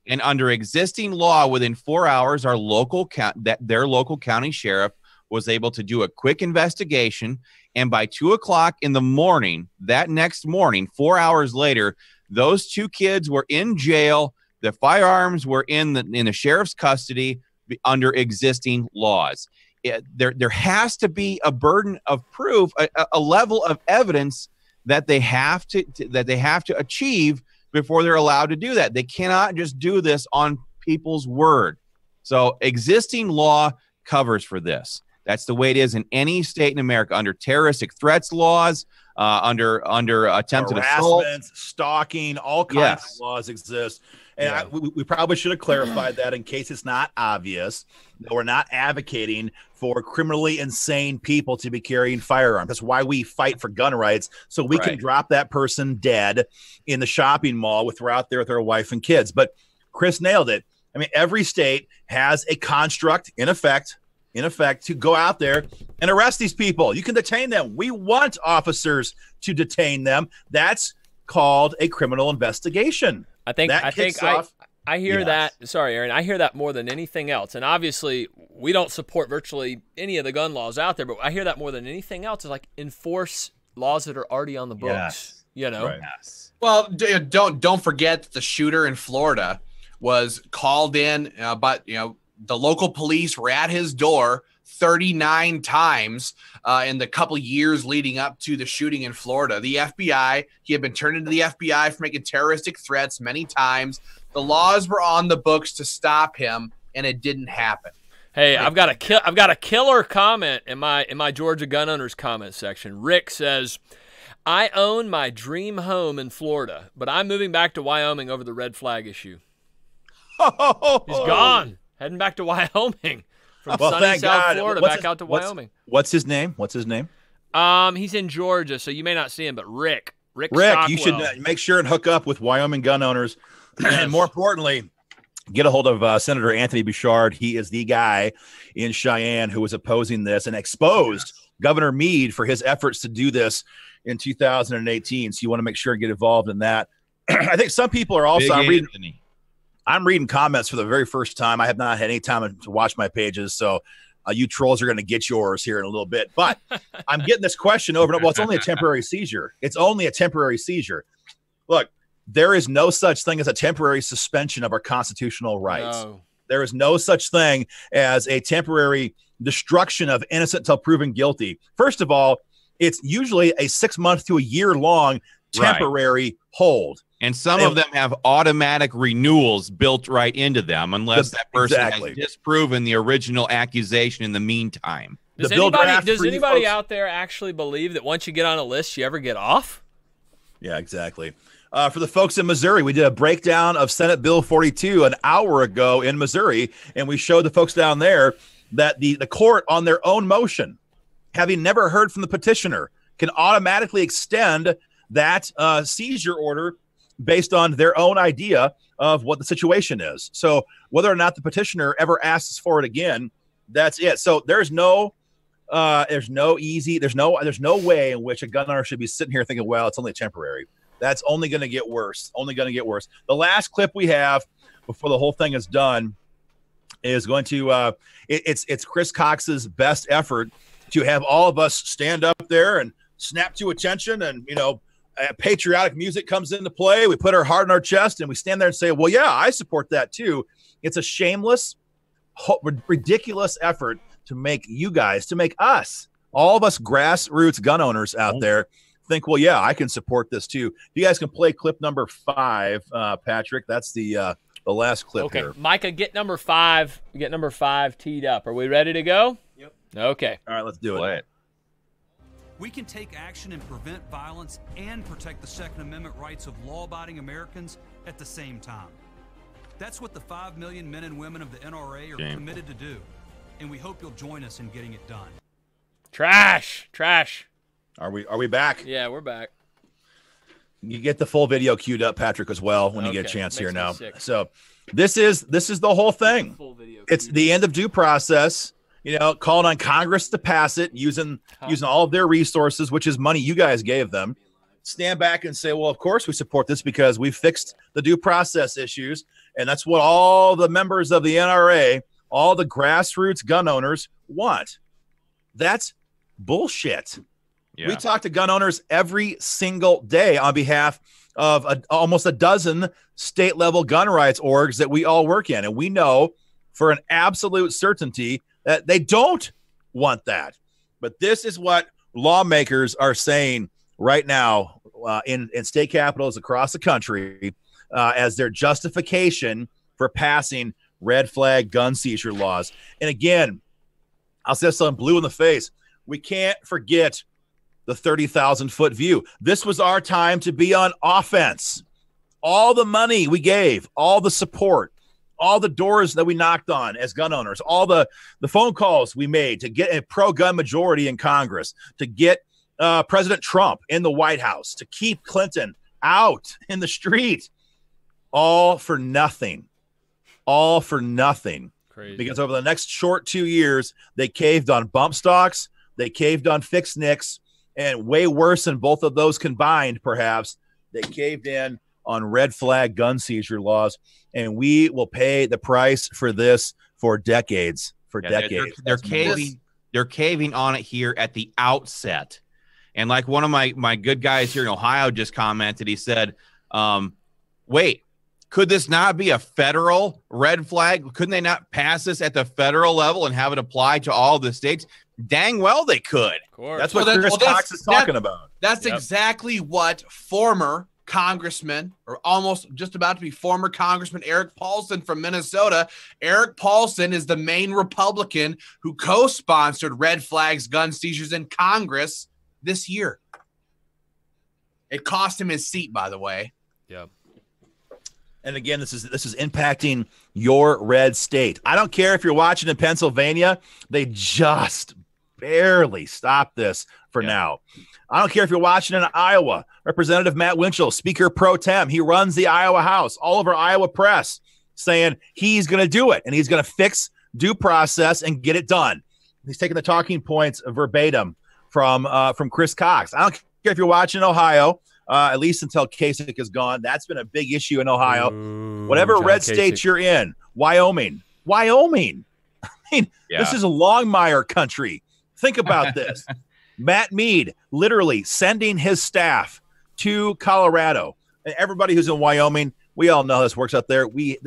and under existing law, within 4 hours, their local county sheriff was able to do a quick investigation, and by 2 o'clock in the morning, that next morning, 4 hours later, those two kids were in jail. The firearms were in the sheriff's custody under existing laws. there has to be a burden of proof, a level of evidence that they have to achieve before they're allowed to do that. They cannot just do this on people's word. So existing law covers for this. That's the way it is in any state in America, under terroristic threats laws, under attempted assault, stalking, all kinds of laws exist. And we probably should have clarified that in case it's not obvious that we're not advocating for criminally insane people to be carrying firearms. That's why we fight for gun rights, so we can drop that person dead in the shopping mall with her out there with her wife and kids. But Chris nailed it. I mean, every state has a construct in effect to go out there and arrest these people. You can detain them. We want officers to detain them. That's called a criminal investigation. I hear that. Sorry, Aaron. I hear that more than anything else. And obviously, we don't support virtually any of the gun laws out there, but I hear that more than anything else is like enforce laws that are already on the books. Yes. You know. Right. Yes. Well, don't forget that the shooter in Florida was called in, but the local police were at his door 39 times in the couple years leading up to the shooting in Florida. The FBI, he had been turned into the FBI for making terroristic threats many times. The laws were on the books to stop him, and it didn't happen. Hey, I've got a killer comment in my Georgia gun owners comment section. Rick says, "I own my dream home in Florida, but I'm moving back to Wyoming over the red flag issue." He's gone, heading back to Wyoming. From sunny South Florida back out to Wyoming. What's his name? He's in Georgia, so you may not see him, but Rick, you should make sure and hook up with Wyoming gun owners. And more importantly, get a hold of Senator Anthony Bouchard. He is the guy in Cheyenne who was opposing this and exposed Governor Meade for his efforts to do this in 2018. So you want to make sure and get involved in that. I think some people are also I'm reading comments for the very first time. I have not had any time to watch my pages, so you trolls are going to get yours here in a little bit. But I'm getting this question over and over. Well, it's only a temporary seizure. It's only a temporary seizure. Look, there is no such thing as a temporary suspension of our constitutional rights. No. There is no such thing as a temporary destruction of innocent until proven guilty. First of all, it's usually a 6 month to a year long temporary hold. And some of them have automatic renewals built right into them unless that person has disproven the original accusation in the meantime. Does anybody out there actually believe that once you get on a list, you ever get off? Yeah, exactly. For the folks in Missouri, we did a breakdown of Senate Bill 42 an hour ago in Missouri, and we showed the folks down there that the court on their own motion, having never heard from the petitioner, can automatically extend that seizure order based on their own idea of what the situation is. So whether or not the petitioner ever asks for it again, that's it. So there's no way in which a gun owner should be sitting here thinking, well, it's only temporary. That's only going to get worse. The last clip we have before the whole thing is done is going to it's Chris Cox's best effort to have all of us stand up there and snap to attention, and patriotic music comes into play. We put our heart in our chest and we stand there and say, well, yeah, I support that too. It's a shameless, ridiculous effort to make us, all of us grassroots gun owners out there think, well, yeah, I can support this too. You guys can play clip number 5, Patrick. That's the last clip here. Micah, get number 5 teed up. Are we ready to go? Yep. Okay. All right, let's do it. We can take action and prevent violence and protect the Second Amendment rights of law-abiding Americans at the same time. That's what the 5 million men and women of the NRA are committed to do, and we hope you'll join us in getting it done. Trash. Are we back? Yeah, we're back. You get the full video queued up, Patrick, as well when you get a chance here now. So this is the whole thing. It's the end of due process. Calling on Congress to pass it using all of their resources, which is money you guys gave them. Stand back and say, well, of course we support this because we fixed the due process issues. And that's what all the members of the NRA, all the grassroots gun owners want. That's bullshit. Yeah. We talk to gun owners every single day on behalf of almost a dozen state-level gun rights orgs that we all work in. And we know for an absolute certainty that they don't want that. But this is what lawmakers are saying right now in state capitals across the country as their justification for passing red flag gun seizure laws. And again, I'll say something blue in the face. We can't forget the 30,000-foot view. This was our time to be on offense. All the money we gave, all the support, all the doors that we knocked on as gun owners, all the phone calls we made to get a pro-gun majority in Congress, to get President Trump in the White House, to keep Clinton out in the street, all for nothing. All for nothing. Crazy. Because over the next short 2 years, they caved on bump stocks, they caved on fixed nicks, and way worse than both of those combined, perhaps, they caved in on red flag gun seizure laws, and we will pay the price for this for decades. Decades. They're caving on it here at the outset. And like one of my good guys here in Ohio just commented, he said, wait, could this not be a federal red flag? Couldn't they not pass this at the federal level and have it apply to all the states? Dang well they could. Of course. That's what Chris Cox is talking about. That's exactly what former Congressman, or almost just about to be former Congressman Eric Paulson from Minnesota. Eric Paulson is the main Republican who co-sponsored red flags gun seizures in Congress this year. It cost him his seat, by the way. Yeah. And again, this is impacting your red state. I don't care if you're watching in Pennsylvania. They just barely stopped this for now. I don't care if you're watching in Iowa. Representative Matt Winchell, Speaker Pro Tem, he runs the Iowa House. All over Iowa press saying he's going to do it, and he's going to fix due process and get it done. He's taking the talking points verbatim from Chris Cox. I don't care if you're watching in Ohio, at least until Kasich is gone. That's been a big issue in Ohio. Whatever John red Kasich. state you're in, Wyoming. I mean, This is a Longmire country. Think about this. Matt Mead literally sending his staff to Colorado. And everybody who's in Wyoming, we all know how this works out there.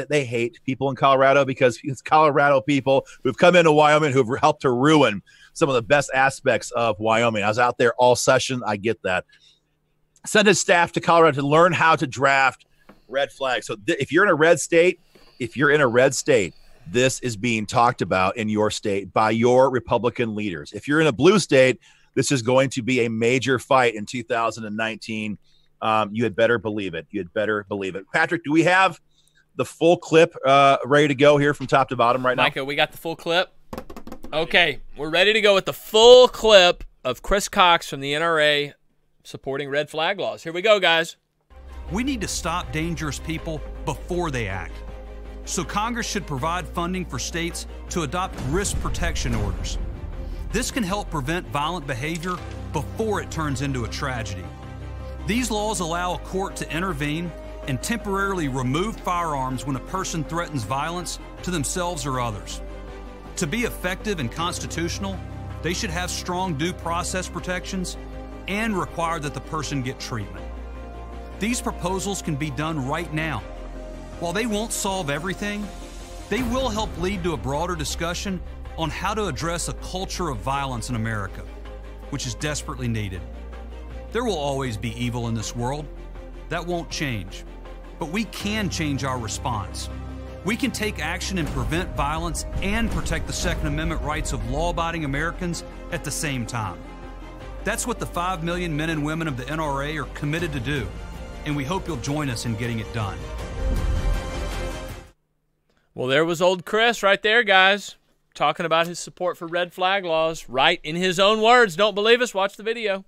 They hate people in Colorado because it's Colorado people who've come into Wyoming who've helped to ruin some of the best aspects of Wyoming. I was out there all session. I get that. Send his staff to Colorado to learn how to draft red flags. So if you're in a red state, this is being talked about in your state by your Republican leaders. If you're in a blue state, this is going to be a major fight in 2019. You had better believe it. Patrick, do we have the full clip ready to go here from top to bottom right now? Micah, we got the full clip? Okay, we're ready to go with the full clip of Chris Cox from the NRA supporting red flag laws. Here we go, guys. We need to stop dangerous people before they act. So Congress should provide funding for states to adopt risk protection orders. This can help prevent violent behavior before it turns into a tragedy. These laws allow a court to intervene and temporarily remove firearms when a person threatens violence to themselves or others. To be effective and constitutional, they should have strong due process protections and require that the person get treatment. These proposals can be done right now. While they won't solve everything, they will help lead to a broader discussion on how to address a culture of violence in America, which is desperately needed. There will always be evil in this world. That won't change. But we can change our response. We can take action and prevent violence and protect the Second Amendment rights of law-abiding Americans at the same time. That's what the 5 million men and women of the NRA are committed to do, and we hope you'll join us in getting it done. Well, there was old Chris right there, guys, talking about his support for red flag laws, right in his own words. Don't believe us? Watch the video.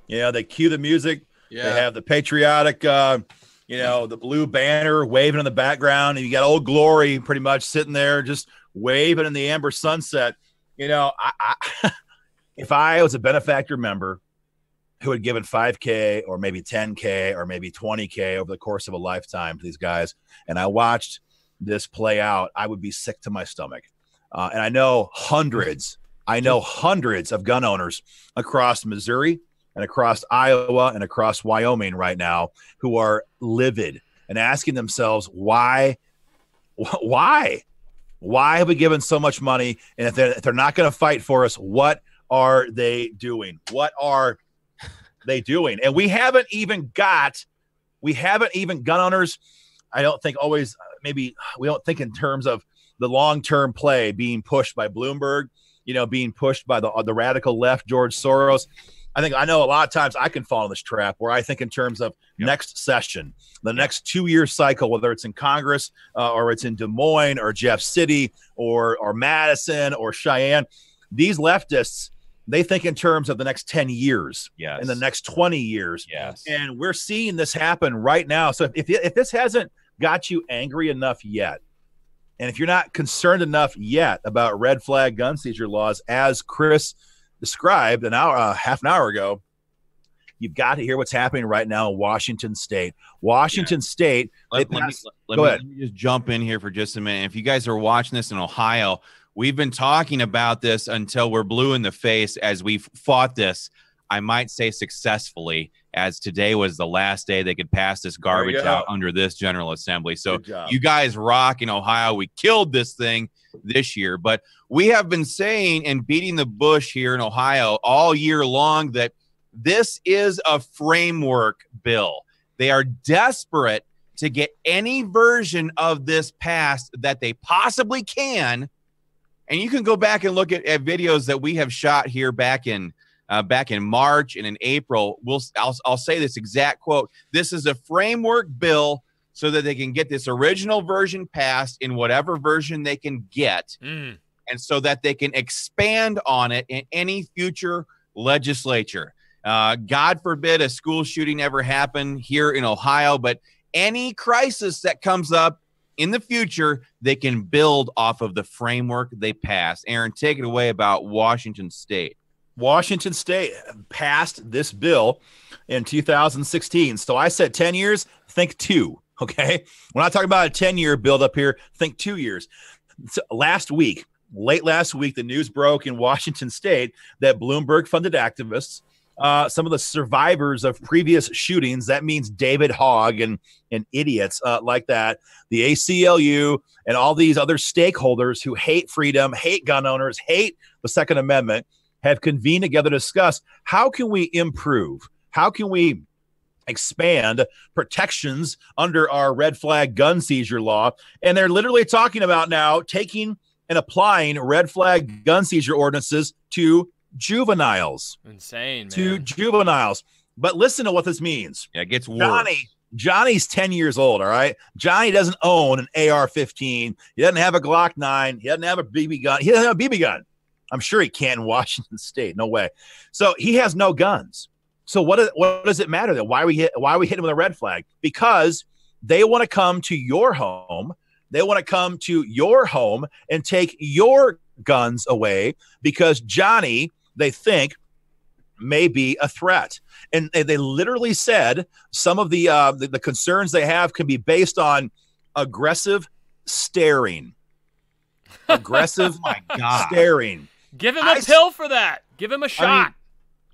Yeah, they cue the music. Yeah. They have the patriotic, the blue banner waving in the background, and you got Old Glory pretty much sitting there just waving in the amber sunset. If I was a benefactor member who had given $5K or maybe $10K or maybe $20K over the course of a lifetime to these guys, and I watched this play out, I would be sick to my stomach. And I know hundreds of gun owners across Missouri and across Iowa and across Wyoming right now who are livid and asking themselves, why? Why have we given so much money? And if they're not going to fight for us, what are they doing? What are they doing? And we haven't even gun owners. I don't think always, maybe we don't think in terms of the long-term play being pushed by Bloomberg, being pushed by the radical left, George Soros. I know a lot of times I can fall in this trap where I think in terms of next session, the next 2-year cycle, whether it's in Congress or it's in Des Moines or Jeff City or Madison or Cheyenne. These leftists, they think in terms of the next 10 years and the next 20 years. Yes. And we're seeing this happen right now. So if this hasn't got you angry enough yet, and if you're not concerned enough yet about red flag gun seizure laws, as Chris described half an hour ago, you've got to hear what's happening right now in Washington State. State. Let me just jump in here for just a minute. If you guys are watching this in Ohio, we've been talking about this until we're blue in the face as we've fought this, I might say successfully, as today was the last day they could pass this garbage out under this General Assembly. So you guys rock in Ohio. We killed this thing this year, but we have been saying and beating the bush here in Ohio all year long that this is a framework bill. They are desperate to get any version of this passed that they possibly can. And you can go back and look at videos that we have shot here back in March and in April. I'll say this exact quote. This is a framework bill so that they can get this original version passed in whatever version they can get, and so that they can expand on it in any future legislature. God forbid a school shooting ever happen here in Ohio, but any crisis that comes up in the future, they can build off of the framework they passed. Aaron, take it away about Washington State. Washington State passed this bill in 2016. So I said 10 years, think 2, okay? We're not talking about a 10-year build up here, think 2 years. So late last week, the news broke in Washington State that Bloomberg-funded activists, some of the survivors of previous shootings, that means David Hogg and idiots like that, the ACLU and all these other stakeholders who hate freedom, hate gun owners, hate the Second Amendment, have convened together to discuss how can we improve, how can we expand protections under our red flag gun seizure law. And they're literally talking about now taking and applying red flag gun seizure ordinances to juveniles. Insane, man. To juveniles. But listen to what this means. Yeah, it gets worse. Johnny's 10 years old, all right? Johnny doesn't own an AR-15. He doesn't have a Glock 9. He doesn't have a BB gun. He doesn't have a BB gun. I'm sure he can't in Washington State. No way. So he has no guns. So what does it matter then? Why we hit him with a red flag? Because they want to come to your home. They want to come to your home and take your guns away because Johnny, they think, may be a threat. And they literally said some of the concerns they have can be based on aggressive staring. Aggressive staring. Give him a pill for that. Give him a shot.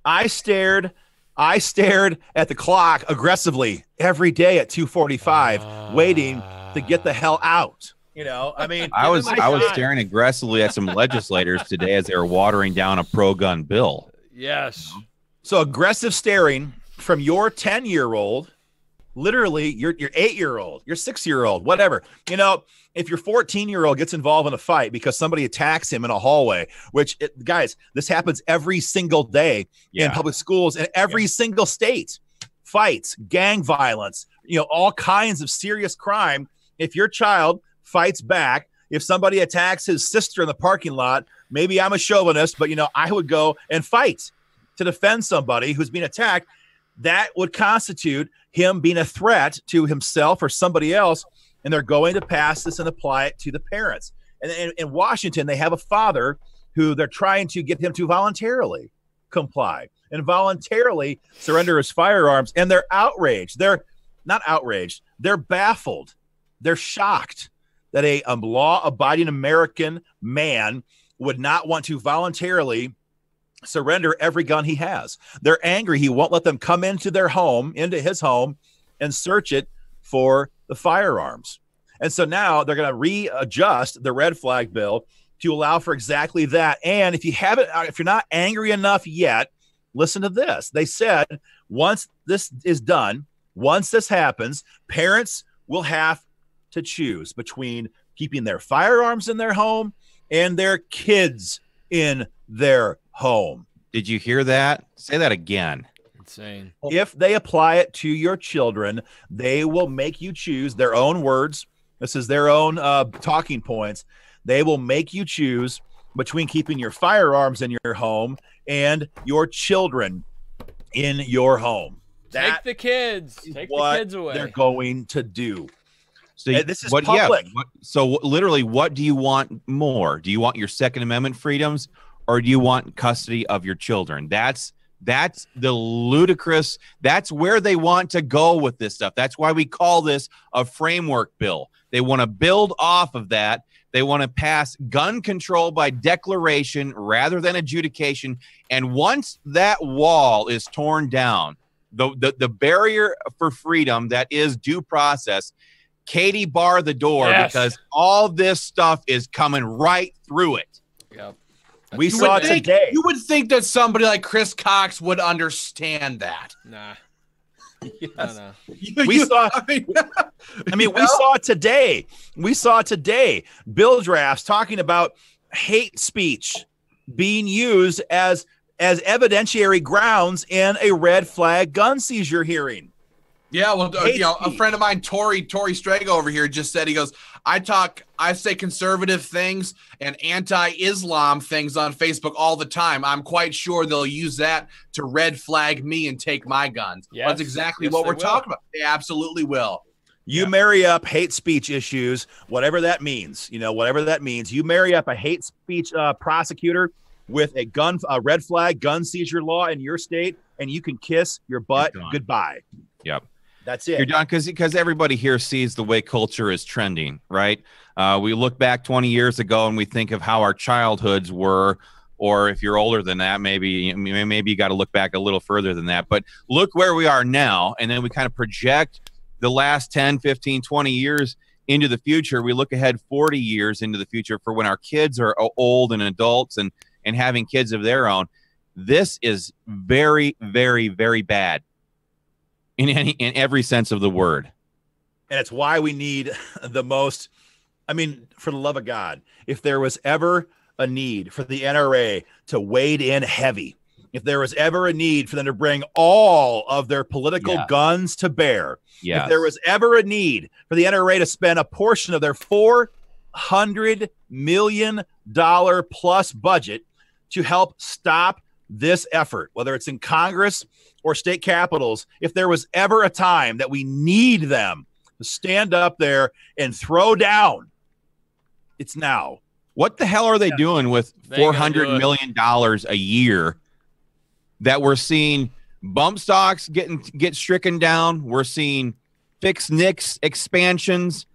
I stared at the clock aggressively every day at 2:45, waiting to get the hell out. I was staring aggressively at some legislators today as they were watering down a pro-gun bill. Yes. So aggressive staring from your 10-year-old, literally your 8-year-old, your 6-year-old, whatever. If your 14-year-old gets involved in a fight because somebody attacks him in a hallway, guys, this happens every single day in public schools in every single state. Fights, gang violence, all kinds of serious crime. If your child fights back, if somebody attacks his sister in the parking lot, maybe I'm a chauvinist, but I would go and fight to defend somebody who's being attacked. That would constitute him being a threat to himself or somebody else. And they're going to pass this and apply it to the parents. And in Washington, they have a father who they're trying to get him to voluntarily comply and voluntarily surrender his firearms. And they're outraged. They're not outraged. They're baffled. They're shocked that a law-abiding American man would not want to voluntarily surrender every gun he has. They're angry. He won't let them come into his home, and search it for the firearms. And so now they're going to readjust the red flag bill to allow for exactly that. And if you're not angry enough yet, listen to this. They said once this is done, once this happens, parents will have to choose between keeping their firearms in their home and their kids in their home. Did you hear that? Say that again. Insane. If they apply it to your children, they will make you choose their own words. This is their own talking points. They will make you choose between keeping your firearms in your home and your children in your home. Take the kids. Take the kids away. They're going to do. So this is public. So literally, what do you want more? Do you want your Second Amendment freedoms, or do you want custody of your children? That's the ludicrous. That's where they want to go with this stuff. That's why we call this a framework bill. They want to build off of that. They want to pass gun control by declaration rather than adjudication. And once that wall is torn down, the barrier for freedom that is due process, Katie, bar the door, because all this stuff is coming right through it. Yep. We saw it today. You would think that somebody like Chris Cox would understand that. Nah. Yes. No. We saw it today. We saw it today. Bill drafts talking about hate speech being used as evidentiary grounds in a red flag gun seizure hearing. Yeah, well, a friend of mine, Tori Strago over here, just said, he goes, I say conservative things and anti-Islam things on Facebook all the time. I'm quite sure they'll use that to red flag me and take my guns. Yes. That's exactly what we're talking about. They absolutely will. You marry up hate speech issues, whatever that means. Whatever that means. You marry up a hate speech prosecutor with a red flag gun seizure law in your state, and you can kiss your butt goodbye. Yep. That's it. You're done, because everybody here sees the way culture is trending, right? We look back 20 years ago and we think of how our childhoods were, or if you're older than that, maybe you got to look back a little further than that. But look where we are now, and then we kind of project the last 10, 15, 20 years into the future. We look ahead 40 years into the future for when our kids are old and adults and having kids of their own. This is very, very, very bad. In every sense of the word. And it's why we need the most, for the love of God, if there was ever a need for the NRA to wade in heavy, if there was ever a need for them to bring all of their political guns to bear, if there was ever a need for the NRA to spend a portion of their $400 million plus budget to help stop this effort, whether it's in Congress or state capitals, if there was ever a time that we need them to stand up there and throw down, it's now. What the hell are they doing with $400 million a year that we're seeing bump stocks get stricken down? We're seeing fixed NICS expansions.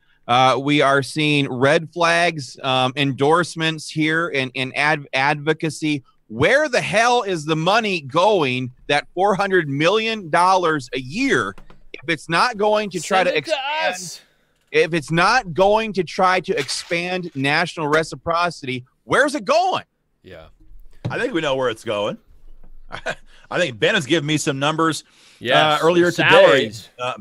We are seeing red flags, endorsements here and advocacy. Where the hell is the money going, that $400 million a year, if it's not going to try to expand? If it's not going to try to expand national reciprocity, where's it going? Yeah. I think we know where it's going. I think Ben has given me some numbers earlier today.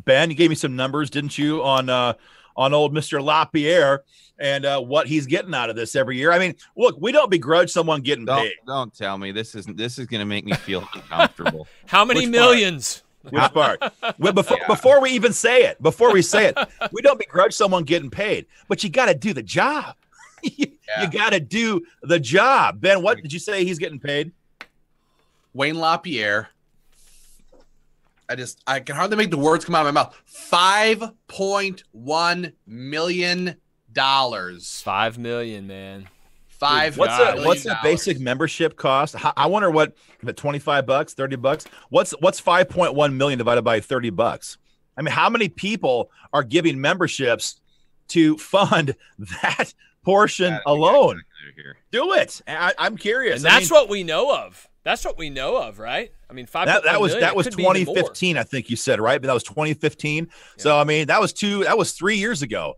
Ben, you gave me some numbers, didn't you, on old Mr. LaPierre and what he's getting out of this every year. Look, we don't begrudge someone getting paid. Don't tell me this is going to make me feel uncomfortable. How many millions? Which part? Before we even say it, we don't begrudge someone getting paid, but you got to do the job. You got to do the job. Ben, what did you say he's getting paid? Wayne LaPierre. I can hardly make the words come out of my mouth. $5.1 million. $5 million, man. What's the basic membership cost? I wonder what, $25, $30. What's $5.1 million divided by $30? How many people are giving memberships to fund that portion alone? Do it. I'm curious. And that's what we know of. That's what we know of, right? 5.1 million, that was 2015, I think you said, right? But that was 2015. Yeah. So that was 3 years ago.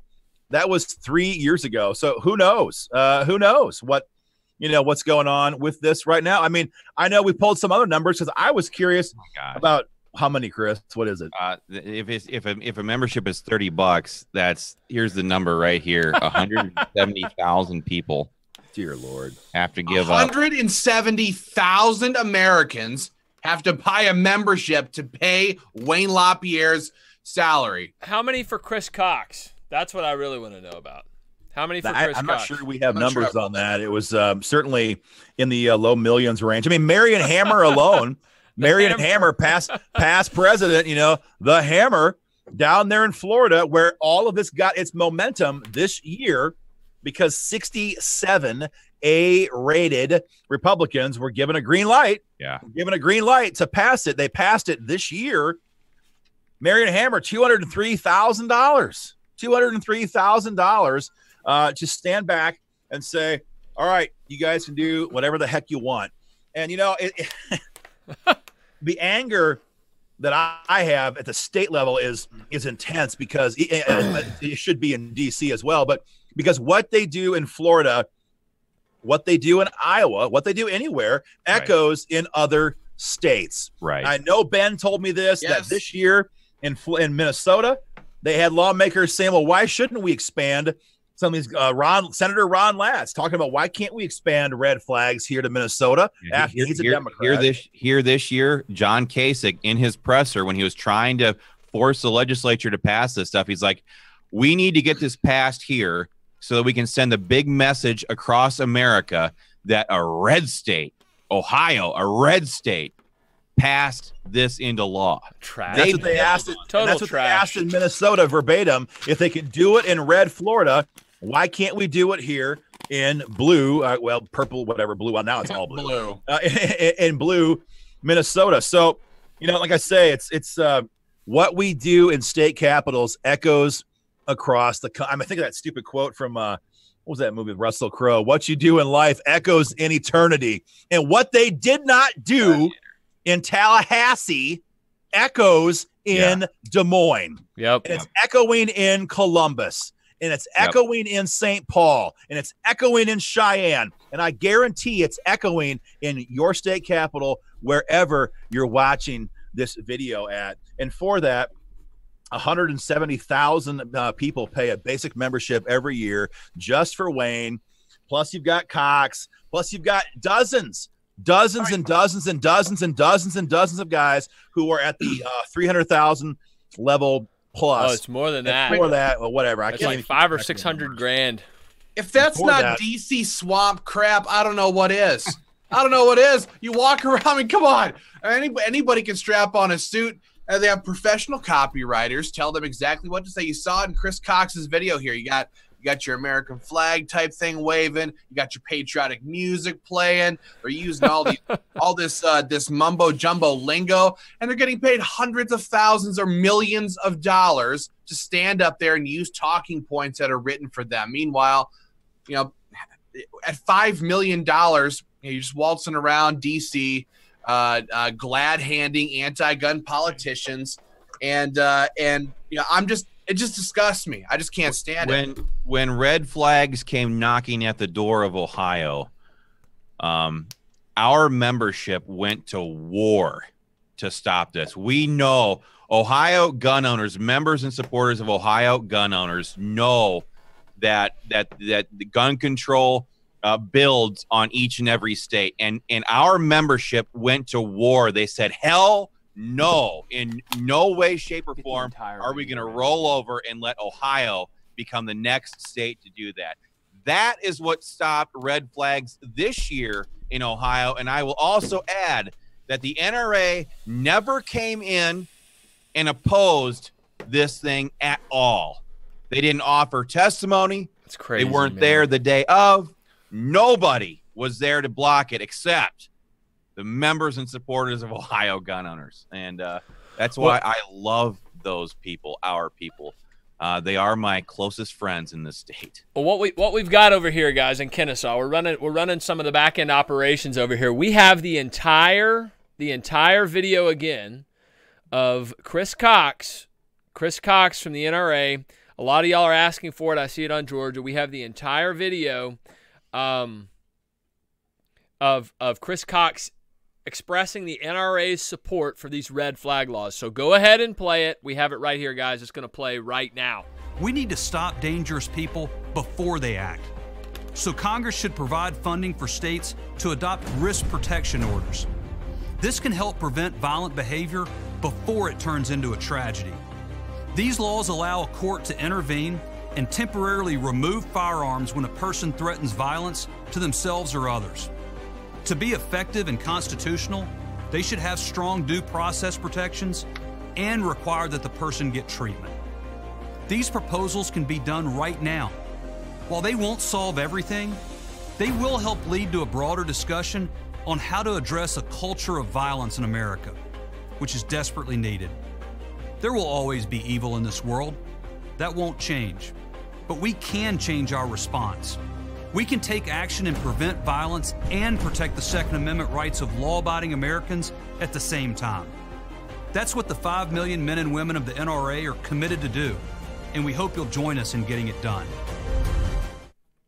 That was 3 years ago. So who knows? Who knows what's going on with this right now? I mean, I know we pulled some other numbers because I was curious about how many, Chris. What is it? If a membership is $30, here's the number right here: 170,000 people. Dear Lord, have to give 170,000 Americans have to buy a membership to pay Wayne LaPierre's salary. How many for Chris Cox? That's what I really want to know about. How many for Chris I'm Cox? not sure we have numbers on that. It was certainly in the low millions range. I mean, Marion Hammer alone, Marion Hammer, past president, the Hammer down there in Florida, where all of this got its momentum this year because 67 A-rated Republicans were given a green light. Yeah. Given a green light to pass it. They passed it this year. Marion Hammer, $203,000. $203,000 to stand back and say, all right, you guys can do whatever the heck you want. And, the anger that I have at the state level is intense because it should be in D.C. as well. But because what they do in Florida, what they do in Iowa, what they do anywhere echoes in other states. Right. I know Ben told me this, that this year in Minnesota, they had lawmakers saying, well, why shouldn't we expand some of these Senator Ron Latz talking about why can't we expand red flags here to Minnesota after he's a Democrat. Here this year, John Kasich in his presser when he was trying to force the legislature to pass this stuff, he's like, we need to get this passed here so that we can send a big message across America that a red state, Ohio, a red state, passed this into law. That's what they asked. That's what they asked in Minnesota verbatim. If they can do it in red Florida, why can't we do it here in blue? Purple, whatever, blue. Well, now it's all blue. In blue, Minnesota. So, like I say, it's what we do in state capitals echoes across the. I think of that stupid quote from what was that movie with Russell Crowe? What you do in life echoes in eternity, and what they did not do in Tallahassee echoes in Des Moines. Yep. And it's echoing in Columbus. And it's echoing in St. Paul. And it's echoing in Cheyenne. And I guarantee it's echoing in your state capital, wherever you're watching this video at. And for that, 170,000 people pay a basic membership every year just for Wayne. Plus you've got Cox. Plus you've got dozens and dozens and dozens and dozens and dozens of guys who are at the 300,000 level plus. Oh, it's more than that. More that, or whatever. It's like 500 or 600 grand. If that's not DC swamp crap, I don't know what is. I don't know what is. You walk around. I mean, come on. Anybody can strap on a suit. They have professional copywriters tell them exactly what to say. You saw it in Chris Cox's video here. You got your American flag type thing waving. You got your patriotic music playing. They're using all this mumbo jumbo lingo, and they're getting paid hundreds of thousands or millions of dollars to stand up there and use talking points that are written for them. Meanwhile, at $5 million, you're just waltzing around DC, glad handing anti-gun politicians, and it just disgusts me. I just can't stand it. When red flags came knocking at the door of Ohio, our membership went to war to stop this. We know Ohio gun owners, members and supporters of Ohio gun owners know that the gun control builds on each and every state. And our membership went to war. They said, hell no, in no way, shape, or form are we going to roll over and let Ohio become the next state to do that. That is what stopped red flags this year in Ohio. And I will also add that the NRA never came in and opposed this thing at all. They didn't offer testimony. That's crazy. They weren't there the day of. Nobody was there to block it except the members and supporters of Ohio gun owners. And that's why I love those people, our people. They are my closest friends in this state. Well, what we've got over here, guys, in Kennesaw, we're running some of the back end operations over here. We have the entire video again of Chris Cox from the NRA A lot of y'all are asking for it. I see it on Georgia. We have the entire video of Chris Cox expressing the NRA's support for these red flag laws. So go ahead and play it. We have it right here, guys. It's going to play right now. We need to stop dangerous people before they act. So Congress should provide funding for states to adopt risk protection orders. This can help prevent violent behavior before it turns into a tragedy. These laws allow a court to intervene and temporarily remove firearms when a person threatens violence to themselves or others. To be effective and constitutional, they should have strong due process protections and require that the person get treatment. These proposals can be done right now. While they won't solve everything, they will help lead to a broader discussion on how to address a culture of violence in America, which is desperately needed. There will always be evil in this world. That won't change. But we can change our response. We can take action and prevent violence and protect the Second Amendment rights of law-abiding Americans at the same time. That's what the 5 million men and women of the NRA are committed to do, and we hope you'll join us in getting it done.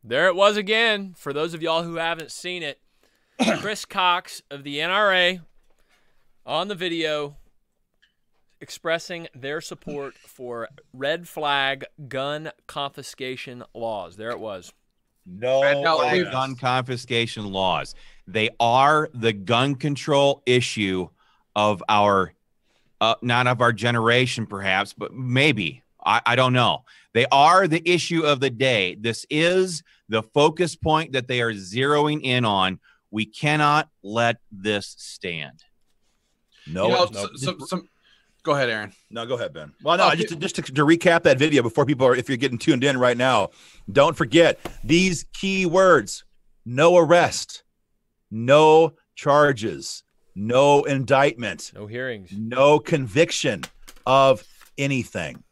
There it was again. For those of y'all who haven't seen it, Chris Cox of the NRA on the video expressing their support for red flag gun confiscation laws. There it was. No Gun confiscation laws. They are the gun control issue of our, not of our generation perhaps, but maybe. I don't know. They are the issue of the day. This is the focus point that they are zeroing in on. We cannot let this stand. No, Go ahead, Aaron. No, go ahead, Ben. Well, no, just to recap that video before people are, if you're getting tuned in right now, don't forget these key words: no arrest, no charges, no indictment, no hearings, no conviction of anything,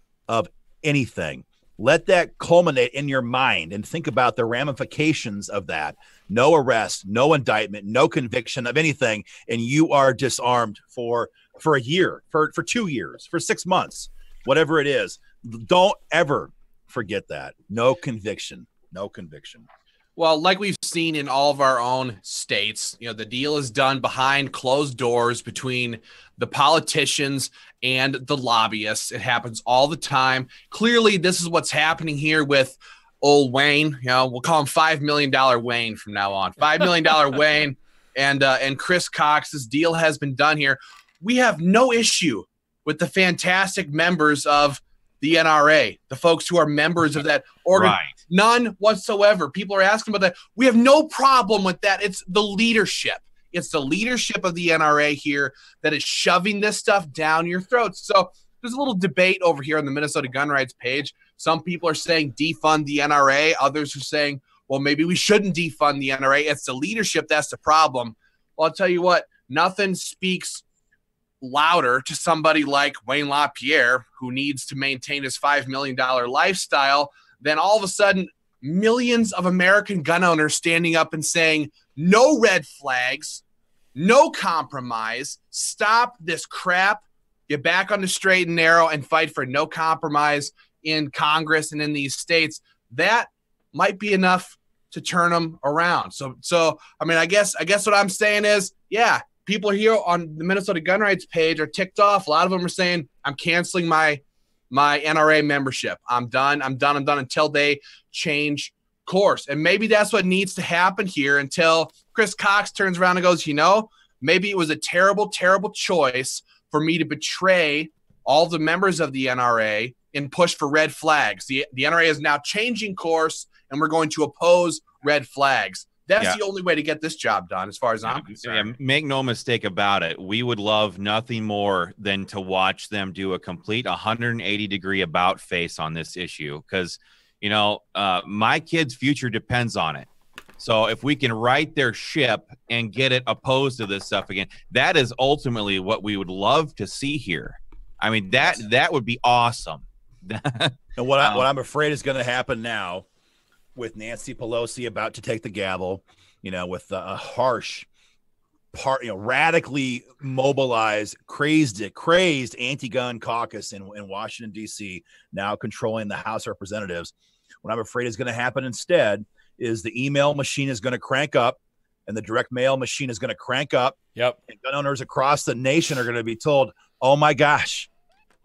Let that culminate in your mind and think about the ramifications of that. No arrest, no indictment, no conviction of anything, and you are disarmed for a year, for 2 years, for 6 months, whatever it is. Don't ever forget that. No conviction, no conviction. Well, like we've seen in all of our own states, the deal is done behind closed doors between the politicians and the lobbyists. It happens all the time. Clearly, this is what's happening here with old Wayne. We'll call him $5 million Wayne from now on. $5 million Wayne and Chris Cox. This deal has been done here. We have no issue with the fantastic members of the NRA, the folks who are members of that organ. Right. None whatsoever. People are asking about that. We have no problem with that. It's the leadership. It's the leadership of the NRA here that is shoving this stuff down your throats. So there's a little debate over here on the Minnesota Gun Rights page. Some people are saying defund the NRA. Others are saying, well, maybe we shouldn't defund the NRA. It's the leadership that's the problem. Well, I'll tell you what, nothing speaks louder to somebody like Wayne LaPierre, who needs to maintain his $5 million lifestyle, than all of a sudden millions of American gun owners standing up and saying, no red flags, no compromise, stop this crap, get back on the straight and narrow and fight for no compromise in Congress and in these states. That might be enough to turn them around. So I mean, I guess what I'm saying is, yeah, people here on the Minnesota Gun Rights page are ticked off. A lot of them are saying, I'm canceling my NRA membership. I'm done until they change course. And maybe that's what needs to happen here until Chris Cox turns around and goes, maybe it was a terrible, terrible choice for me to betray all the members of the NRA and push for red flags. The NRA is now changing course, and we're going to oppose red flags. That's the only way to get this job done, as far as I'm concerned. Yeah, make no mistake about it. We would love nothing more than to watch them do a complete 180-degree about face on this issue, because, my kid's future depends on it. So if we can right their ship and get it opposed to this stuff again, that is ultimately what we would love to see here. I mean, that would be awesome. And what I'm afraid is going to happen now, with Nancy Pelosi about to take the gavel, with a harsh radically mobilized, crazed anti-gun caucus in Washington, D.C., now controlling the House of Representatives. What I'm afraid is going to happen instead is the email machine is going to crank up and the direct mail machine is going to crank up. Yep. And gun owners across the nation are going to be told, oh my gosh,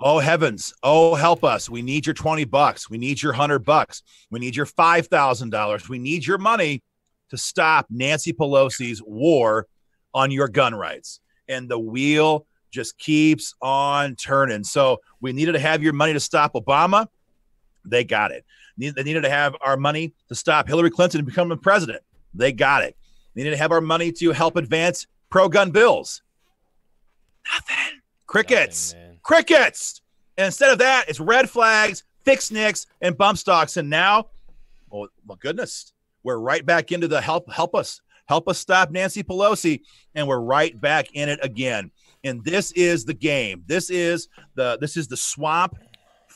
oh heavens, oh help us. We need your $20. We need your $100. We need your $5,000. We need your money to stop Nancy Pelosi's war on your gun rights. And the wheel just keeps on turning. So we needed to have your money to stop Obama. They got it. They needed to have our money to stop Hillary Clinton becoming president. They got it. They needed to have our money to help advance pro-gun bills. Nothing. Crickets. Nothing, Crickets. And instead of that, it's red flags, fixed nicks, and bump stocks. And now, oh my goodness, we're right back into the help us stop Nancy Pelosi, and we're right back in it again. And this is the game. This is the swamp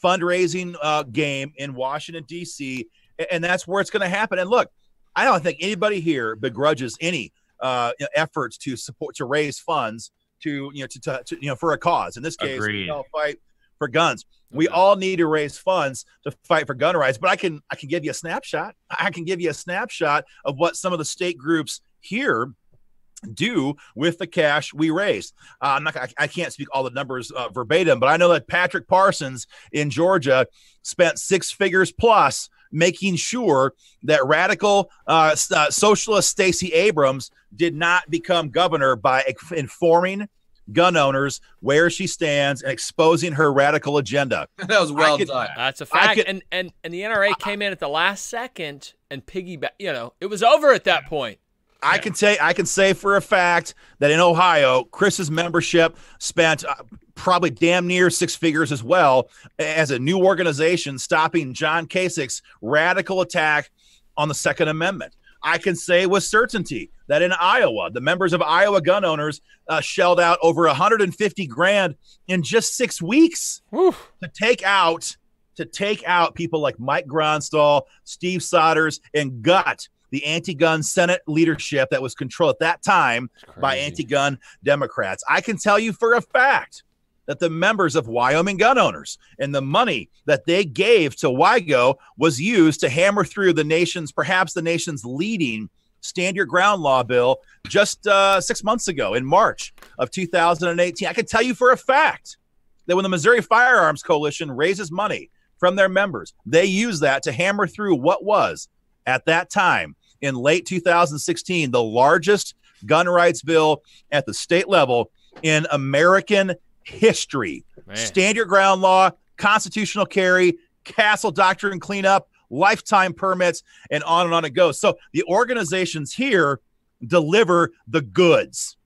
fundraising game in Washington, D.C., and that's where it's going to happen. And look, I don't think anybody here begrudges any efforts to raise funds to for a cause. In this case, fight for guns. We all need to raise funds to fight for gun rights. But I can give you a snapshot. I can give you a snapshot of what some of the state groups here do with the cash we raised. I can't speak all the numbers verbatim, but I know that Patrick Parsons in Georgia spent 6 figures plus making sure that radical socialist Stacey Abrams did not become governor by informing gun owners where she stands and exposing her radical agenda. That was well done. That's a fact. And the NRA came in at the last second and piggyback. It was over at that point. I can say for a fact that in Ohio, Chris's membership spent probably damn near 6 figures as well as a new organization stopping John Kasich's radical attack on the Second Amendment. I can say with certainty that in Iowa, the members of Iowa gun owners shelled out over $150,000 in just 6 weeks to take out people like Mike Gronstall, Steve Sodders, and gut the anti-gun Senate leadership that was controlled at that time by anti-gun Democrats. I can tell you for a fact that the members of Wyoming gun owners and the money that they gave to WIGO was used to hammer through perhaps the nation's leading Stand Your Ground law bill just 6 months ago in March of 2018. I can tell you for a fact that when the Missouri Firearms Coalition raises money from their members, they use that to hammer through what was, at that time, in late 2016, the largest gun rights bill at the state level in American history. Man. Stand Your Ground law, constitutional carry, castle doctrine cleanup, lifetime permits, and on it goes. So the organizations here deliver the goods.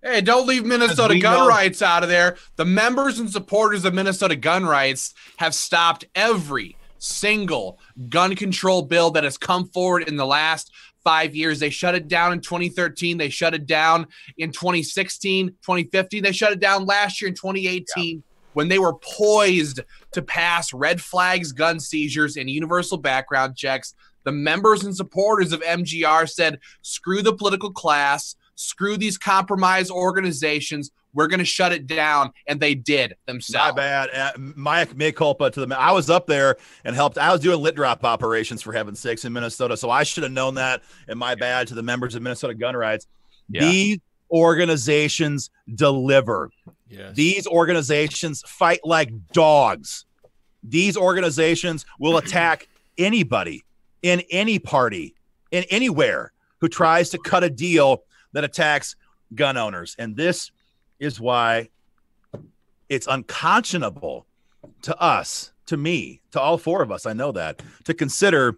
Hey, don't leave Minnesota gun rights out of there. The members and supporters of Minnesota gun rights have stopped every single gun control bill that has come forward in the last 5 years. They shut it down in 2013. They shut it down in 2016, 2015. They shut it down last year in 2018 when they were poised to pass red flags, gun seizures, and universal background checks. The members and supporters of MGR said, screw the political class, screw these compromise organizations. We're going to shut it down, and they did themselves. My bad. My mea culpa to them. I was up there and helped. I was doing lit drop operations, for heaven's sakes, in Minnesota, so I should have known that, and my bad to the members of Minnesota Gun Rights. Yeah. These organizations deliver. Yes. These organizations fight like dogs. These organizations will attack anybody in any party, in anywhere, who tries to cut a deal that attacks gun owners. And this is why it's unconscionable to us, to me, to all 4 of us, I know that, to consider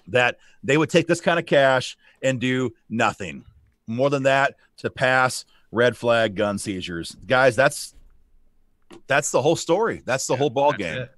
that they would take this kind of cash and do nothing more than that to pass red flag gun seizures. Guys, that's the whole story. That's the whole ball game.